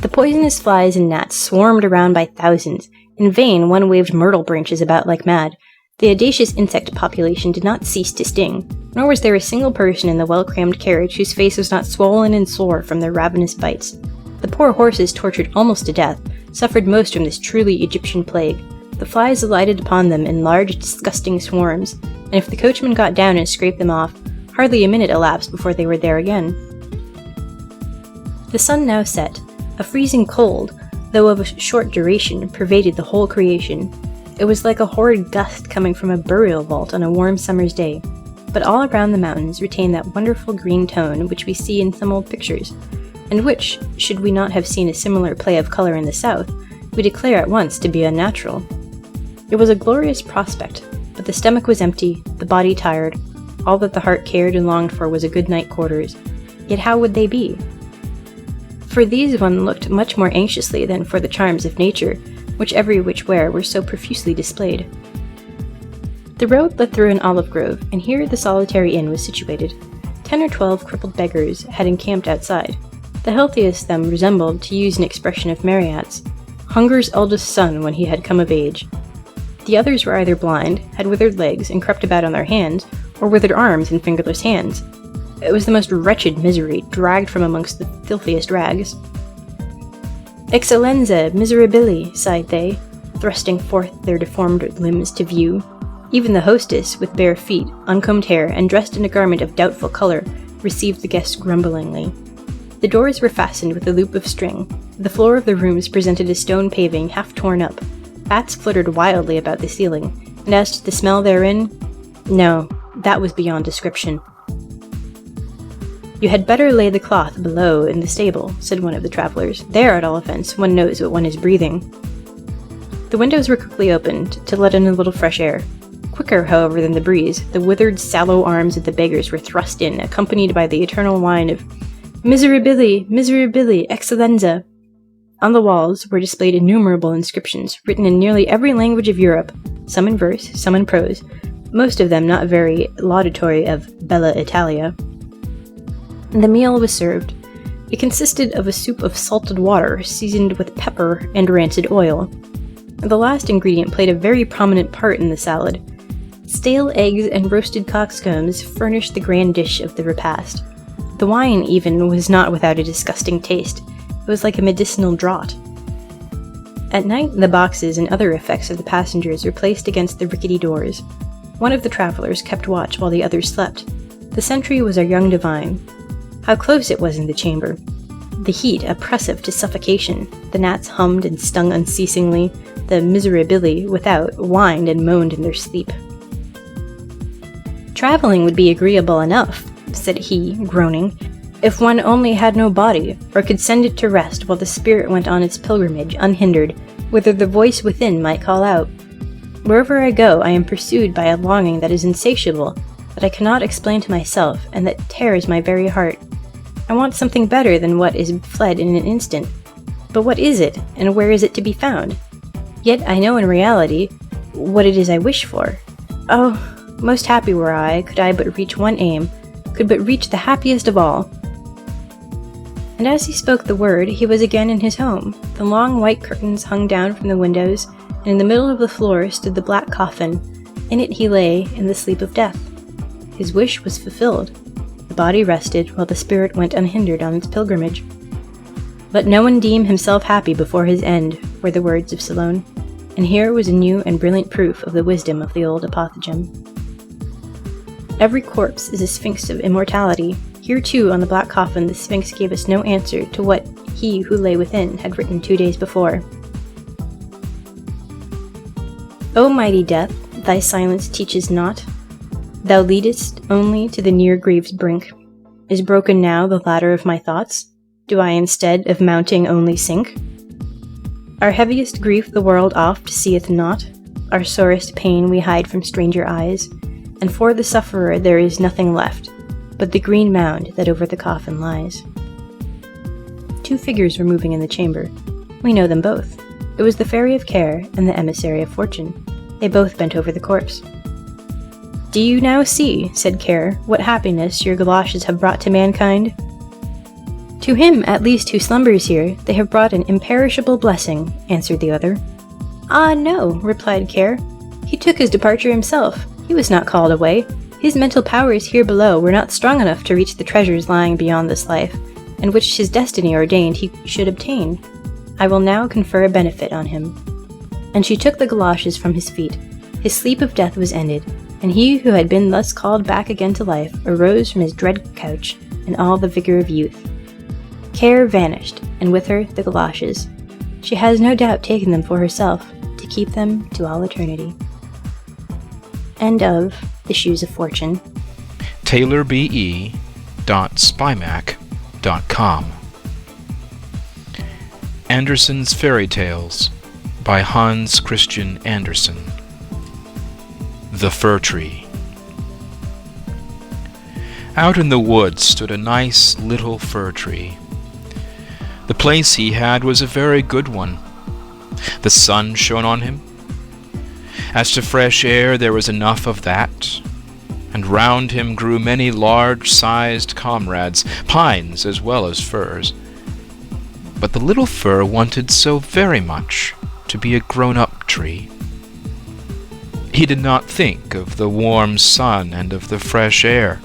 [SPEAKER 4] The poisonous flies and gnats swarmed around by thousands. In vain one waved myrtle branches about like mad. The audacious insect population did not cease to sting, nor was there a single person in the well-crammed carriage whose face was not swollen and sore from their ravenous bites. The poor horses, tortured almost to death, suffered most from this truly Egyptian plague. The flies alighted upon them in large, disgusting swarms, and if the coachman got down and scraped them off, hardly a minute elapsed before they were there again. The sun now set. A freezing cold, though of a short duration, pervaded the whole creation. It was like a horrid gust coming from a burial vault on a warm summer's day, but all around the mountains retained that wonderful green tone which we see in some old pictures, and which, should we not have seen a similar play of colour in the south, we declare at once to be unnatural. It was a glorious prospect, but the stomach was empty, the body tired. All that the heart cared and longed for was a good night quarters. Yet how would they be? For these one looked much more anxiously than for the charms of nature, which every which where were so profusely displayed. The road led through an olive grove, and here the solitary inn was situated. 10 or 12 crippled beggars had encamped outside. The healthiest of them resembled, to use an expression of Marryat's, hunger's eldest son when he had come of age. The others were either blind, had withered legs, and crept about on their hands, or withered arms and fingerless hands. It was the most wretched misery, dragged from amongst the filthiest rags. "Excellenza miserabili," sighed they, thrusting forth their deformed limbs to view. Even the hostess, with bare feet, uncombed hair, and dressed in a garment of doubtful colour, received the guests grumblingly. The doors were fastened with a loop of string. The floor of the rooms presented a stone paving half torn up. Bats fluttered wildly about the ceiling, and as to the smell therein, No, that was beyond description. "You had better lay the cloth below in the stable," said one of the travelers. "There, at all events, one knows what one is breathing." The windows were quickly opened to let in a little fresh air. Quicker, however, than the breeze, the withered, sallow arms of the beggars were thrust in, accompanied by the eternal whine of "Miserabili, miserabili, excellenza." On the walls were displayed innumerable inscriptions, written in nearly every language of Europe, some in verse, some in prose, most of them not very laudatory of Bella Italia. The meal was served. It consisted of a soup of salted water seasoned with pepper and rancid oil. The last ingredient played a very prominent part in the salad. Stale eggs and roasted cockscombs furnished the grand dish of the repast. The wine, even, was not without a disgusting taste. It was like a medicinal draught. At night, the boxes and other effects of the passengers were placed against the rickety doors. One of the travelers kept watch while the others slept. The sentry was our young divine. How close it was in the chamber! The heat oppressive to suffocation. The gnats hummed and stung unceasingly. The miserabili without whined and moaned in their sleep. "Traveling would be agreeable enough," said he, groaning, "if one only had no body, or could send it to rest while the spirit went on its pilgrimage unhindered, whither the voice within might call out. Wherever I go, I am pursued by a longing that is insatiable, that I cannot explain to myself, and that tears my very heart. I want something better than what is fled in an instant. But what is it, and where is it to be found? Yet I know in reality what it is I wish for. Oh, most happy were I, could I but reach one aim, could but reach the happiest of all." And as he spoke the word, he was again in his home. The long white curtains hung down from the windows, and in the middle of the floor stood the black coffin. In it he lay in the sleep of death. His wish was fulfilled. The body rested, while the spirit went unhindered on its pilgrimage. "Let no one deem himself happy before his end," were the words of Solon, and here was a new and brilliant proof of the wisdom of the old apothegm. Every corpse is a sphinx of immortality. Here too, on the black coffin, the sphinx gave us no answer to what he who lay within had written 2 days before. "O mighty death, thy silence teaches naught. Thou leadest only to the near grave's brink. Is broken now the ladder of my thoughts? Do I instead of mounting only sink? Our heaviest grief the world oft seeth not. Our sorest pain we hide from stranger eyes. And for the sufferer there is nothing left but the green mound that over the coffin lies." 2 figures were moving in the chamber. We know them both. It was the Fairy of Care and the Emissary of Fortune. They both bent over the corpse. "Do you now see," said Care, "what happiness your galoshes have brought to mankind? To him, at least, who slumbers here, they have brought an imperishable blessing," answered the other. "Ah, no," replied Care. "He took his departure himself. He was not called away. His mental powers here below were not strong enough to reach the treasures lying beyond this life, and which his destiny ordained he should obtain. I will now confer a benefit on him." And she took the galoshes from his feet. His sleep of death was ended, and he who had been thus called back again to life arose from his dread couch in all the vigor of youth. Care vanished, and with her the galoshes. She has no doubt taken them for herself, to keep them to all eternity. End of The Shoes of Fortune.
[SPEAKER 5] taylorbe.spymac.com. Andersen's Fairy Tales by Hans Christian Andersen. The Fir Tree. Out in the woods stood a nice little fir tree. The place he had was a very good one. The sun shone on him. As to fresh air, there was enough of that, and round him grew many large-sized comrades, pines as well as firs. But the little fir wanted so very much to be a grown-up tree. He did not think of the warm sun and of the fresh air.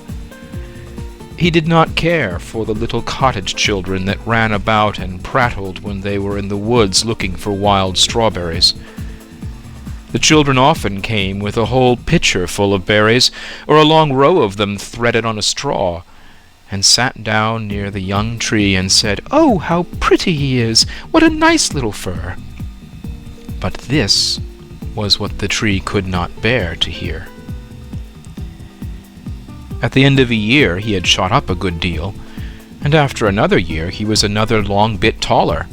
[SPEAKER 5] He did not care for the little cottage children that ran about and prattled when they were in the woods looking for wild strawberries. The children often came with a whole pitcher full of berries, or a long row of them threaded on a straw, and sat down near the young tree and said, "Oh, how pretty he is! What a nice little fir!" But this was what the tree could not bear to hear. At the end of a year he had shot up a good deal, and after another year he was another long bit taller.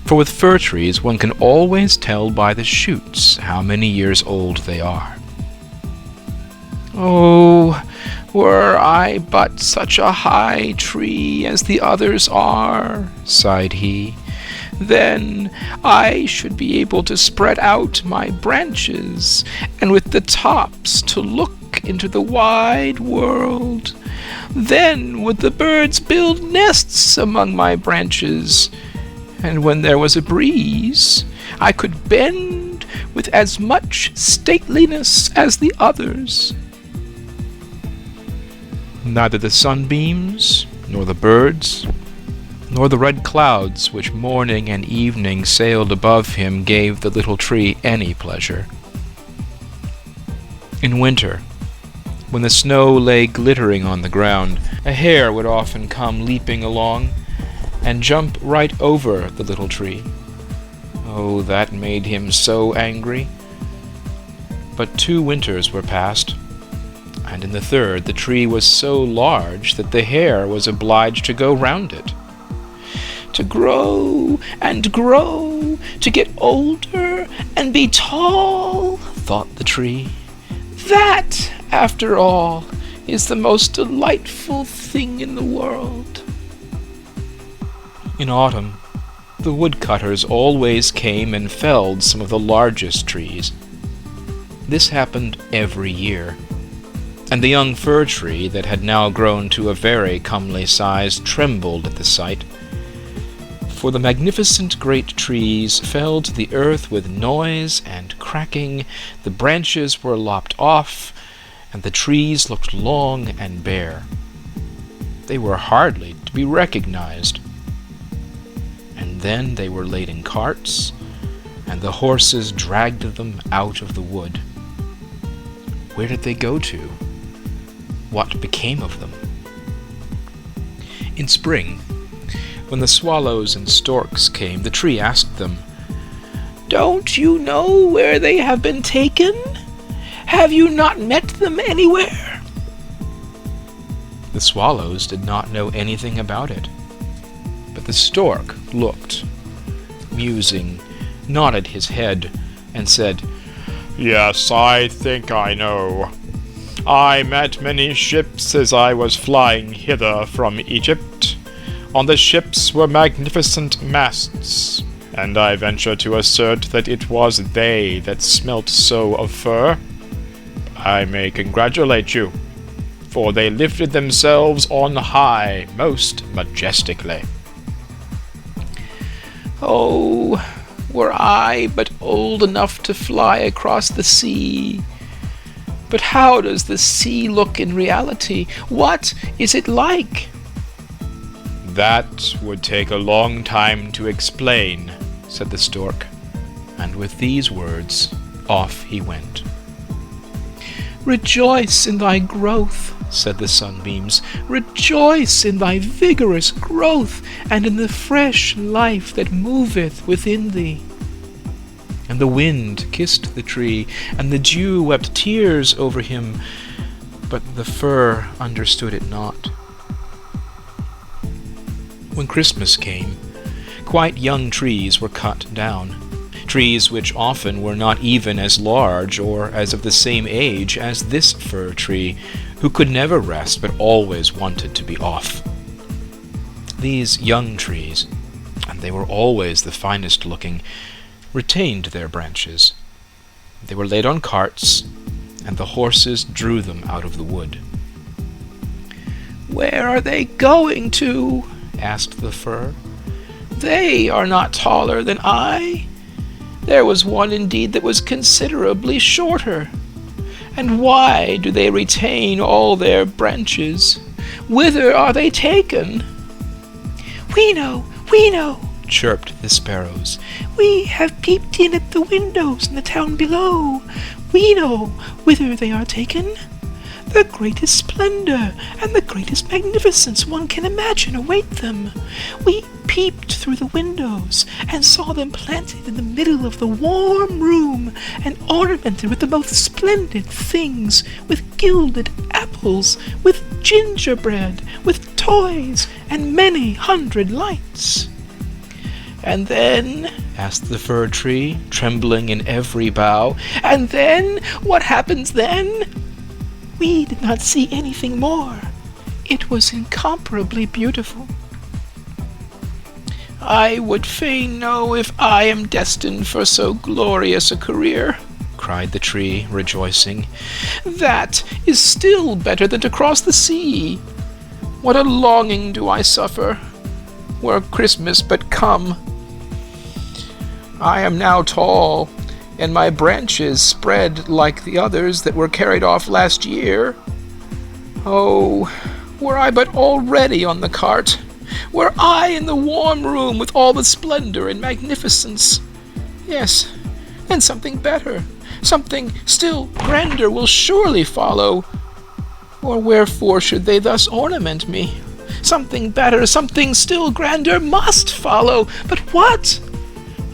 [SPEAKER 5] For with fir trees one can always tell by the shoots how many years old they are. "Oh, were I but such a high tree as the others are," sighed he, "then I should be able to spread out my branches, and with the tops to look into the wide world. Then would the birds build nests among my branches, and when there was a breeze, I could bend with as much stateliness as the others." Neither the sunbeams, nor the birds, nor the red clouds which morning and evening sailed above him gave the little tree any pleasure. In winter, when the snow lay glittering on the ground, a hare would often come leaping along and jump right over the little tree. Oh, that made him so angry. But 2 winters were passed, and in the third the tree was so large that the hare was obliged to go round it. "To grow and grow, to get older and be tall," thought the tree. "That, after all, is the most delightful thing in the world." In autumn, the woodcutters always came and felled some of the largest trees. This happened every year, and the young fir tree that had now grown to a very comely size trembled at the sight. For the magnificent great trees fell to the earth with noise and cracking, the branches were lopped off, and the trees looked long and bare. They were hardly to be recognized. And then they were laid in carts, and the horses dragged them out of the wood. Where did they go to? What became of them? In spring, when the swallows and storks came, the tree asked them, "Don't you know where they have been taken? Have you not met them anywhere?" The swallows did not know anything about it, but the stork looked, musing, nodded his head, and said, "Yes, I think I know. I met many ships as I was flying hither from Egypt. On the ships were magnificent masts, and I venture to assert that it was they that smelt so of fur. I may congratulate you, for they lifted themselves on high most majestically." "Oh, were I but old enough to fly across the sea! But how does the sea look in reality? What is it like?" "That would take a long time to explain," said the stork, and with these words off he went. "Rejoice in thy growth," said the sunbeams. "Rejoice in thy vigorous growth, and in the fresh life that moveth within thee." And the wind kissed the tree, and the dew wept tears over him, but the fir understood it not. When Christmas came, quite young trees were cut down, trees which often were not even as large or as of the same age as this fir tree, who could never rest but always wanted to be off. These young trees, and they were always the finest looking, retained their branches. They were laid on carts, and the horses drew them out of the wood. "Where are they going to?" asked the fir. "They are not taller than I. There was one indeed that was considerably shorter. And why do they retain all their branches? Whither are they taken?" We know, chirped the sparrows. "We have peeped in at the windows in the town below. We know whither they are taken. The greatest splendor and the greatest magnificence one can imagine await them. We peeped through the windows and saw them planted in the middle of the warm room and ornamented with the most splendid things, with gilded apple tables, with gingerbread, with toys, and many hundred lights." "And then," asked the fir tree, trembling in every bough, "and then? What happens then?" "We did not see anything more. It was incomparably beautiful." "I would fain know if I am destined for so glorious a career," cried the tree, rejoicing. "That is still better than to cross the sea. What a longing do I suffer, were Christmas but come. I am now tall, and my branches spread like the others that were carried off last year. Oh, were I but already on the cart! Were I in the warm room with all the splendor and magnificence! Yes, and something better, something still grander will surely follow. Or wherefore should they thus ornament me? Something better, something still grander must follow. But what?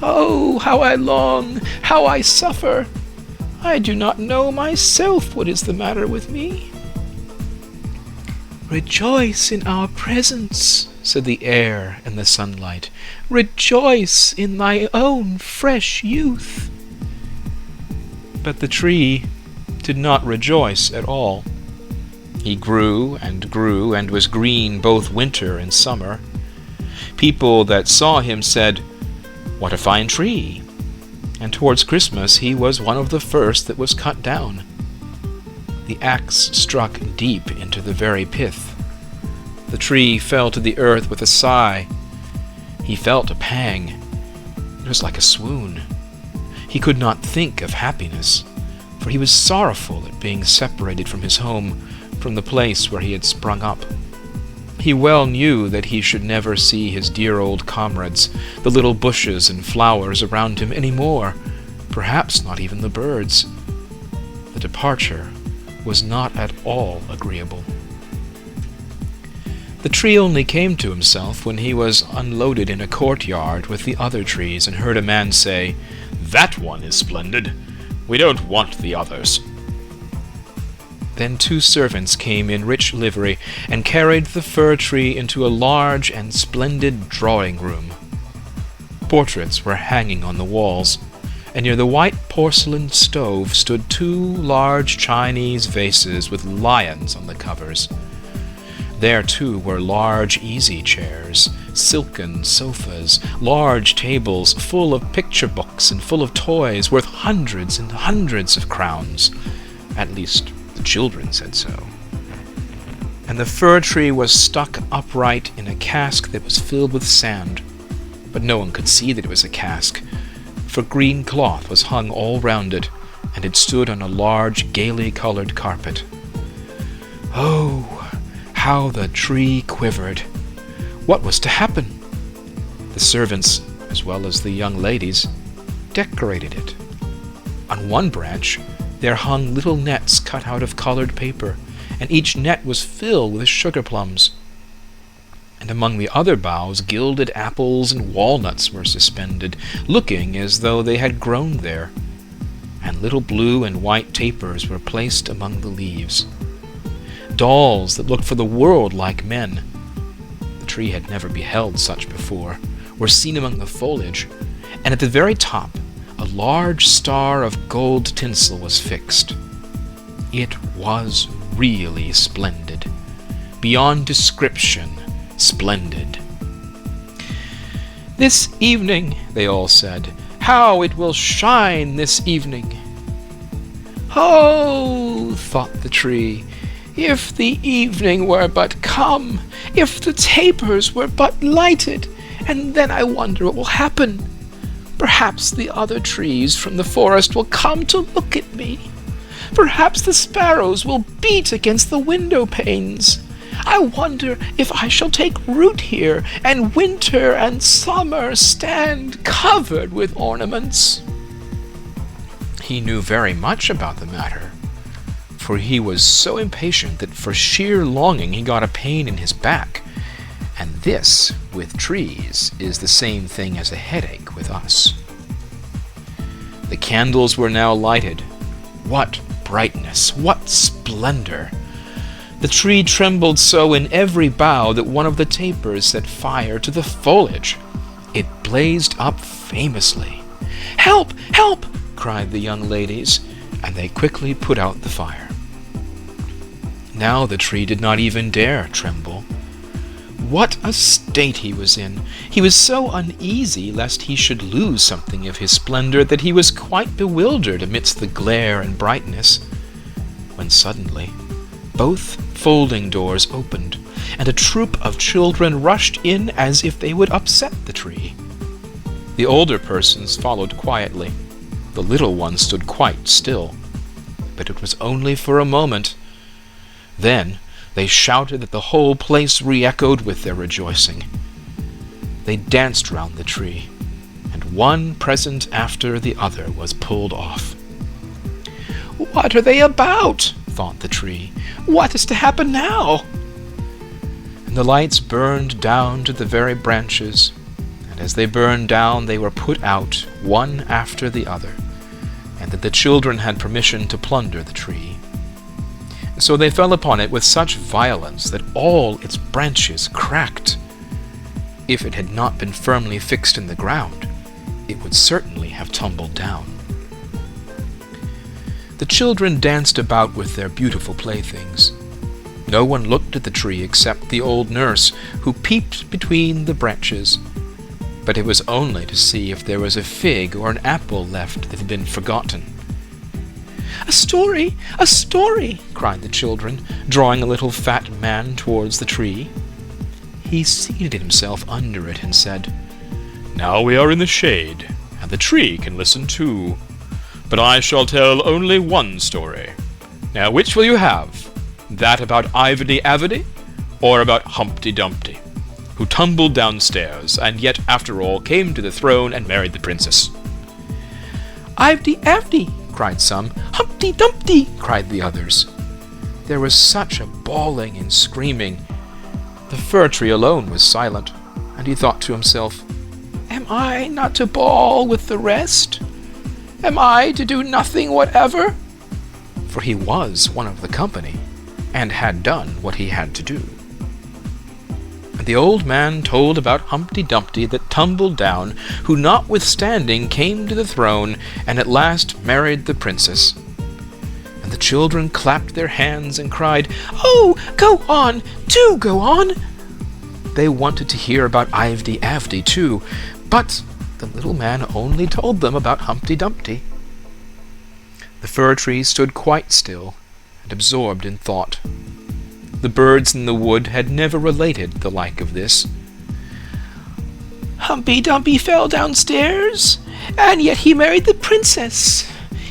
[SPEAKER 5] Oh, how I long, how I suffer! I do not know myself what is the matter with me." "Rejoice in our presence," said the air and the sunlight. "Rejoice in thy own fresh youth." But the tree did not rejoice at all. He grew and was green both winter and summer. People that saw him said, "What a fine tree!" And towards Christmas he was one of the first that was cut down. The axe struck deep into the very pith. The tree fell to the earth with a sigh. He felt a pang. It was like a swoon. He could not think of happiness, for he was sorrowful at being separated from his home, from the place where he had sprung up. He well knew that he should never see his dear old comrades, the little bushes and flowers around him any more, perhaps not even the birds. The departure was not at all agreeable. The tree only came to himself when he was unloaded in a courtyard with the other trees and heard a man say, "That one is splendid. We don't want the others." Then 2 servants came in rich livery and carried the fir tree into a large and splendid drawing-room. Portraits were hanging on the walls, and near the white porcelain stove stood 2 large Chinese vases with lions on the covers. There, too, were large easy chairs, silken sofas, large tables full of picture books and full of toys worth hundreds and hundreds of crowns. At least, the children said so. And the fir tree was stuck upright in a cask that was filled with sand. But no one could see that it was a cask, for green cloth was hung all round it, and it stood on a large, gaily colored carpet. Oh, how the tree quivered! What was to happen? The servants, as well as the young ladies, decorated it. On one branch there hung little nets cut out of colored paper, and each net was filled with sugar plums. And among the other boughs gilded apples and walnuts were suspended, looking as though they had grown there, and little blue and white tapers were placed among the leaves. Dolls that looked for the world like men — the tree had never beheld such before — were seen among the foliage, and at the very top a large star of gold tinsel was fixed. It was really splendid, beyond description splendid. "This evening," they all said, "how it will shine this evening!" "Oh," thought the tree, "if the evening were but come, if the tapers were but lighted, and then I wonder what will happen. Perhaps the other trees from the forest will come to look at me. Perhaps the sparrows will beat against the window panes. I wonder if I shall take root here, and winter and summer stand covered with ornaments." He knew very much about the matter, for he was so impatient that for sheer longing he got a pain in his back, and this, with trees, is the same thing as a headache with us. The candles were now lighted. What brightness! What splendor! The tree trembled so in every bough that one of the tapers set fire to the foliage. It blazed up famously. "Help! Help!" cried the young ladies, and they quickly put out the fire. Now the tree did not even dare tremble. What a state he was in! He was so uneasy lest he should lose something of his splendor that he was quite bewildered amidst the glare and brightness, when suddenly both folding doors opened, and a troop of children rushed in as if they would upset the tree. The older persons followed quietly. The little ones stood quite still, but it was only for a moment. Then they shouted that the whole place re-echoed with their rejoicing. They danced round the tree, and one present after the other was pulled off. "What are they about?" thought the tree. "What is to happen now?" And the lights burned down to the very branches, and as they burned down they were put out one after the other, and that the children had permission to plunder the tree. So they fell upon it with such violence that all its branches cracked. If it had not been firmly fixed in the ground, it would certainly have tumbled down. The children danced about with their beautiful playthings. No one looked at the tree except the old nurse, who peeped between the branches, but it was only to see if there was a fig or an apple left that had been forgotten. "A story! A story!" cried the children, drawing a little fat man towards the tree. He seated himself under it and said, "Now we are in the shade, and the tree can listen too. But I shall tell only one story. Now which will you have? That about Ivedy Avedy, or about Humpty Dumpty, who tumbled downstairs, and yet after all came to the throne and married the princess?" "Ivedy Avedy!" cried some. "Humpty Dumpty!" cried the others. There was such a bawling and screaming. The fir tree alone was silent, and he thought to himself, "Am I not to bawl with the rest? Am I to do nothing whatever?" For he was one of the company, and had done what he had to do. And the old man told about Humpty Dumpty that tumbled down, who notwithstanding came to the throne, and at last married the princess. And the children clapped their hands and cried, "Oh, go on! Do go on!" They wanted to hear about Ivedy Avedy too, but the little man only told them about Humpty Dumpty. The fir tree stood quite still and absorbed in thought. The birds in the wood had never related the like of this. "Humpty Dumpty fell downstairs, and yet he married the princess.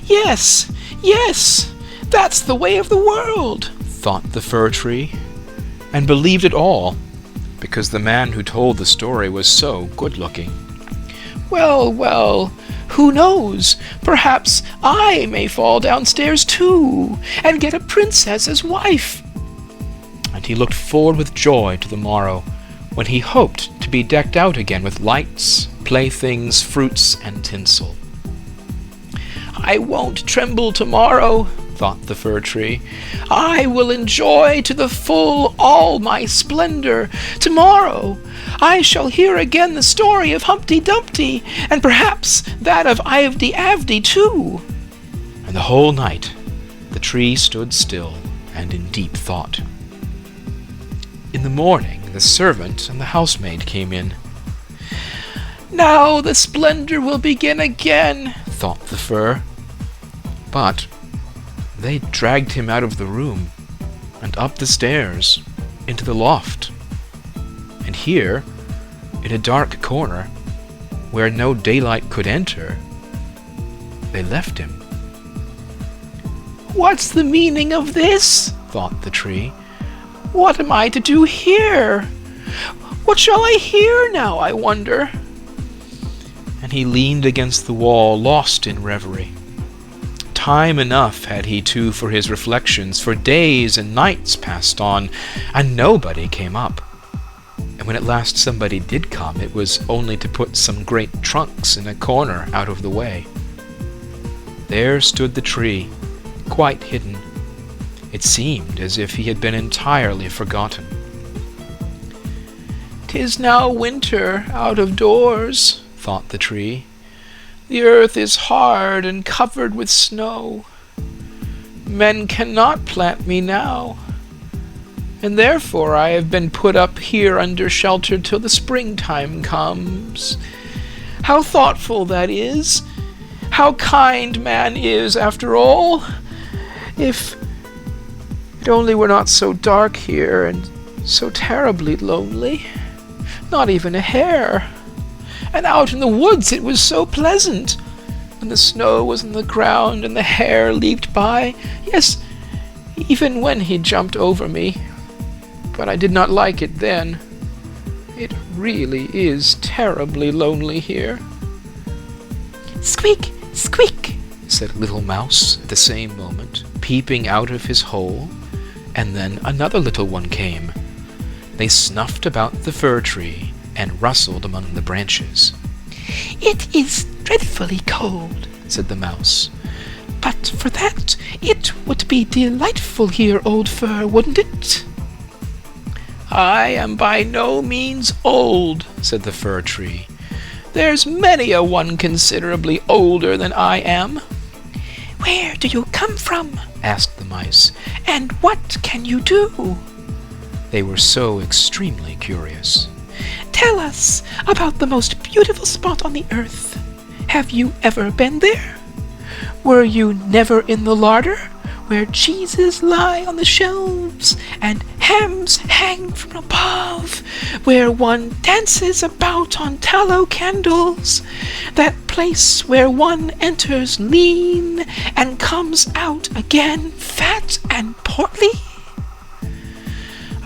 [SPEAKER 5] Yes, yes, that's the way of the world," thought the fir tree, and believed it all, because the man who told the story was so good-looking. "Well, well, who knows? Perhaps I may fall downstairs too, and get a princess as wife." And he looked forward with joy to the morrow, when he hoped to be decked out again with lights, playthings, fruits, and tinsel. "I won't tremble tomorrow," thought the fir tree. "I will enjoy to the full all my splendor. Tomorrow I shall hear again the story of Humpty Dumpty, and perhaps that of Ivedy Avedy too." And the whole night the tree stood still and in deep thought. In the morning the servant and the housemaid came in. "Now the splendor will begin again," thought the fir. But they dragged him out of the room, and up the stairs, into the loft. And here, in a dark corner, where no daylight could enter, they left him. "What's the meaning of this?" thought the tree. "What am I to do here? What shall I hear now, I wonder?" And he leaned against the wall, lost in reverie. Time enough had he too for his reflections, for days and nights passed on, and nobody came up. And when at last somebody did come, it was only to put some great trunks in a corner out of the way. There stood the tree, quite hidden. It seemed as if he had been entirely forgotten. "'Tis now winter out of doors," thought the tree. "The earth is hard and covered with snow. Men cannot plant me now, and therefore I have been put up here under shelter till the springtime comes. How thoughtful that is! How kind man is, after all! If it only were not so dark here, and so terribly lonely. Not even a hare. And out in the woods it was so pleasant, when the snow was on the ground and the hare leaped by. Yes, even when he jumped over me. But I did not like it then. It really is terribly lonely here." "Squeak, squeak," said Little Mouse at the same moment, peeping out of his hole, and then another little one came. They snuffed about the fir tree and rustled among the branches. "It is dreadfully cold," said the mouse. "But for that, it would be delightful here, old fir, wouldn't it?" "I am by no means old," said the fir tree. "There's many a one considerably older than I am." "Where do you come from?" asked the mice. "And what can you do?" They were so extremely curious. "Tell us about the most beautiful spot on the earth. Have you ever been there? Were you never in the larder, where cheeses lie on the shelves, and hams hang from above, where one dances about on tallow candles, that place where one enters lean and comes out again fat and portly?"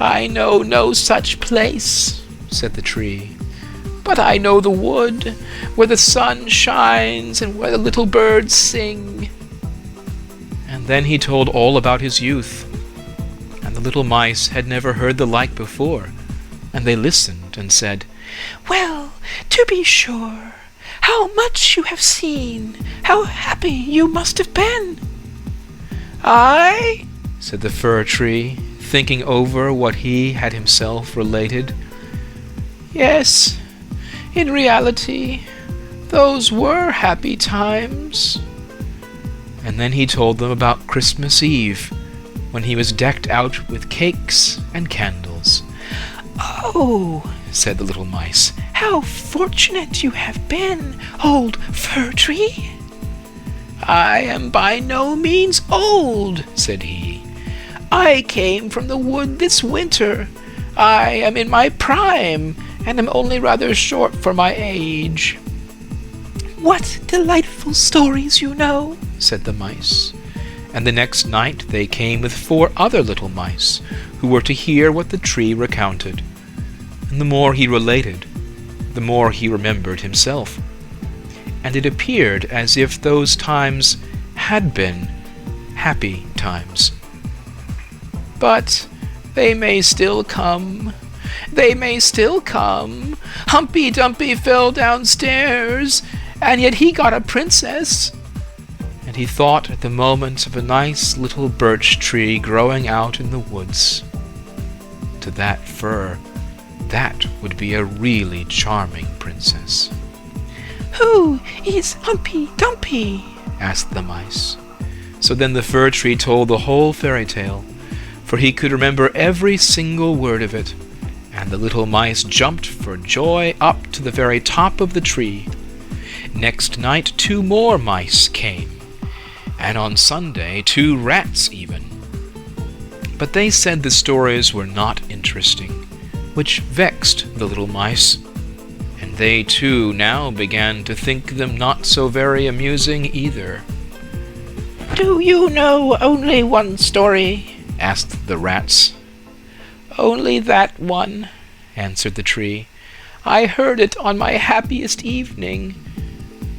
[SPEAKER 5] "I know no such place," said the tree, "but I know the wood, where the sun shines and where the little birds sing." And then he told all about his youth, and the little mice had never heard the like before, and they listened and said, "Well, to be sure, how much you have seen! How happy you must have been!" "I?" said the fir tree, thinking over what he had himself related. "Yes, in reality, those were happy times." And then he told them about Christmas Eve, when he was decked out with cakes and candles. "Oh," said the little mice, "how fortunate you have been, old fir tree." "I am by no means old," said he. "I came from the wood this winter. I am in my prime, and am only rather short for my age." "What delightful stories you know," said the mice. And the next night they came with 4 other little mice, who were to hear what the tree recounted. And the more he related, the more he remembered himself. And it appeared as if those times had been happy times. "But they may still come. They may still come. Humpy Dumpy fell downstairs, and yet he got a princess." And he thought at the moment of a nice little birch tree growing out in the woods. To that fir, that would be a really charming princess. "Who is Humpy Dumpy?" asked the mice. So then the fir tree told the whole fairy tale, for he could remember every single word of it, and the little mice jumped for joy up to the very top of the tree. Next night 2 more mice came, and on Sunday 2 rats even. But they said the stories were not interesting, which vexed the little mice, and they too now began to think them not so very amusing either. "Do you know only one story?" asked the rats. "Only that one," answered the tree. "I heard it on my happiest evening,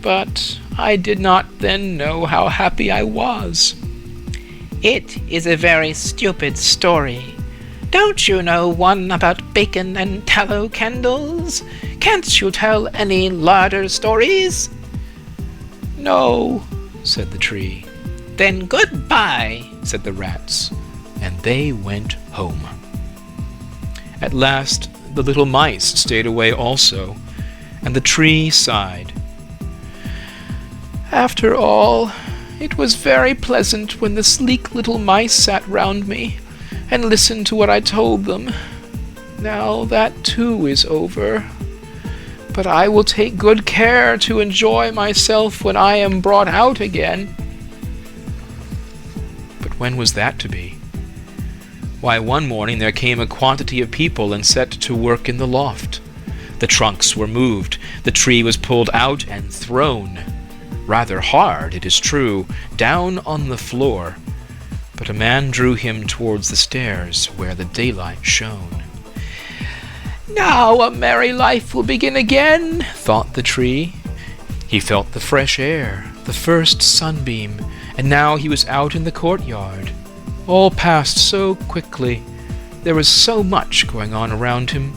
[SPEAKER 5] but I did not then know how happy I was." "It is a very stupid story. Don't you know one about bacon and tallow candles? Can't you tell any larder stories?" "No," said the tree. "Then goodbye," said the rats, and they went home. At last the little mice stayed away also, and the tree sighed. "After all, it was very pleasant when the sleek little mice sat round me and listened to what I told them. Now that too is over. But I will take good care to enjoy myself when I am brought out again." But when was that to be? Why, one morning there came a quantity of people and set to work in the loft. The trunks were moved, the tree was pulled out and thrown, rather hard, it is true, down on the floor, but a man drew him towards the stairs where the daylight shone. "Now a merry life will begin again," thought the tree. He felt the fresh air, the first sunbeam, and now he was out in the courtyard. All passed so quickly. There was so much going on around him.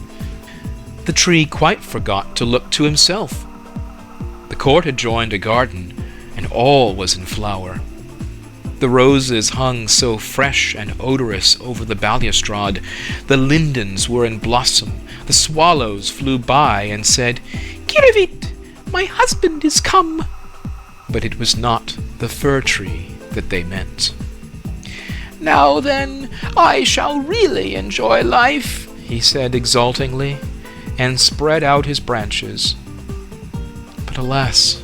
[SPEAKER 5] The tree quite forgot to look to himself. The court had joined a garden, and all was in flower. The roses hung so fresh and odorous over the balustrade. The lindens were in blossom. The swallows flew by and said, "Kirivit, my husband is come." But it was not the fir tree that they meant. "Now then, I shall really enjoy life," he said exultingly, and spread out his branches. But alas,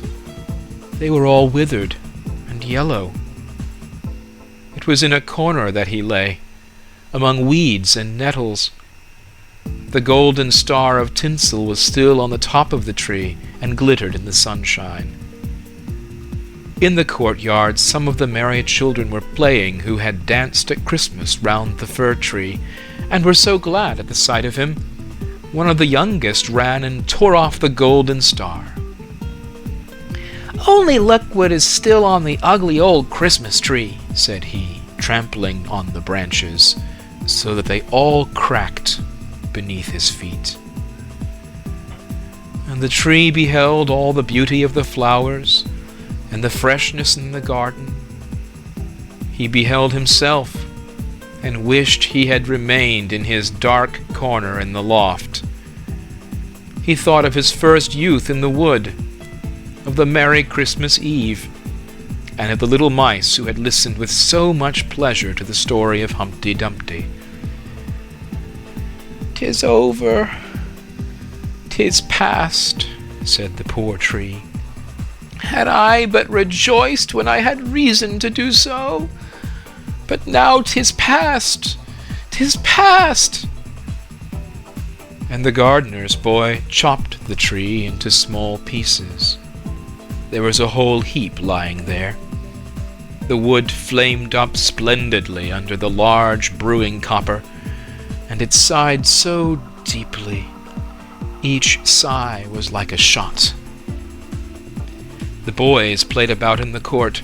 [SPEAKER 5] they were all withered and yellow. It was in a corner that he lay, among weeds and nettles. The golden star of tinsel was still on the top of the tree and glittered in the sunshine. In the courtyard some of the merry children were playing who had danced at Christmas round the fir tree, and were so glad at the sight of him. One of the youngest ran and tore off the golden star. "Only look what is still on the ugly old Christmas tree," said he, trampling on the branches, so that they all cracked beneath his feet. And the tree beheld all the beauty of the flowers, and the freshness in the garden. He beheld himself, and wished he had remained in his dark corner in the loft. He thought of his first youth in the wood, of the merry Christmas Eve, and of the little mice who had listened with so much pleasure to the story of Humpty Dumpty. "'Tis over, 'tis past," said the poor tree. "Had I but rejoiced when I had reason to do so! But now 'tis past, 'tis past!" And the gardener's boy chopped the tree into small pieces. There was a whole heap lying there. The wood flamed up splendidly under the large brewing copper, and it sighed so deeply. Each sigh was like a shot. The boys played about in the court,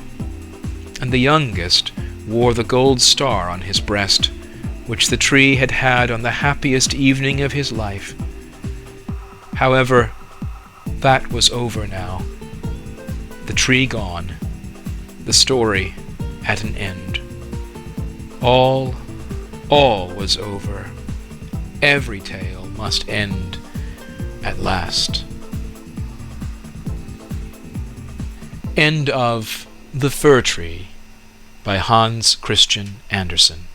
[SPEAKER 5] and the youngest wore the gold star on his breast, which the tree had had on the happiest evening of his life. However, that was over now. The tree gone, the story at an end. All was over. Every tale must end at last. End of The Fir Tree by Hans Christian Andersen.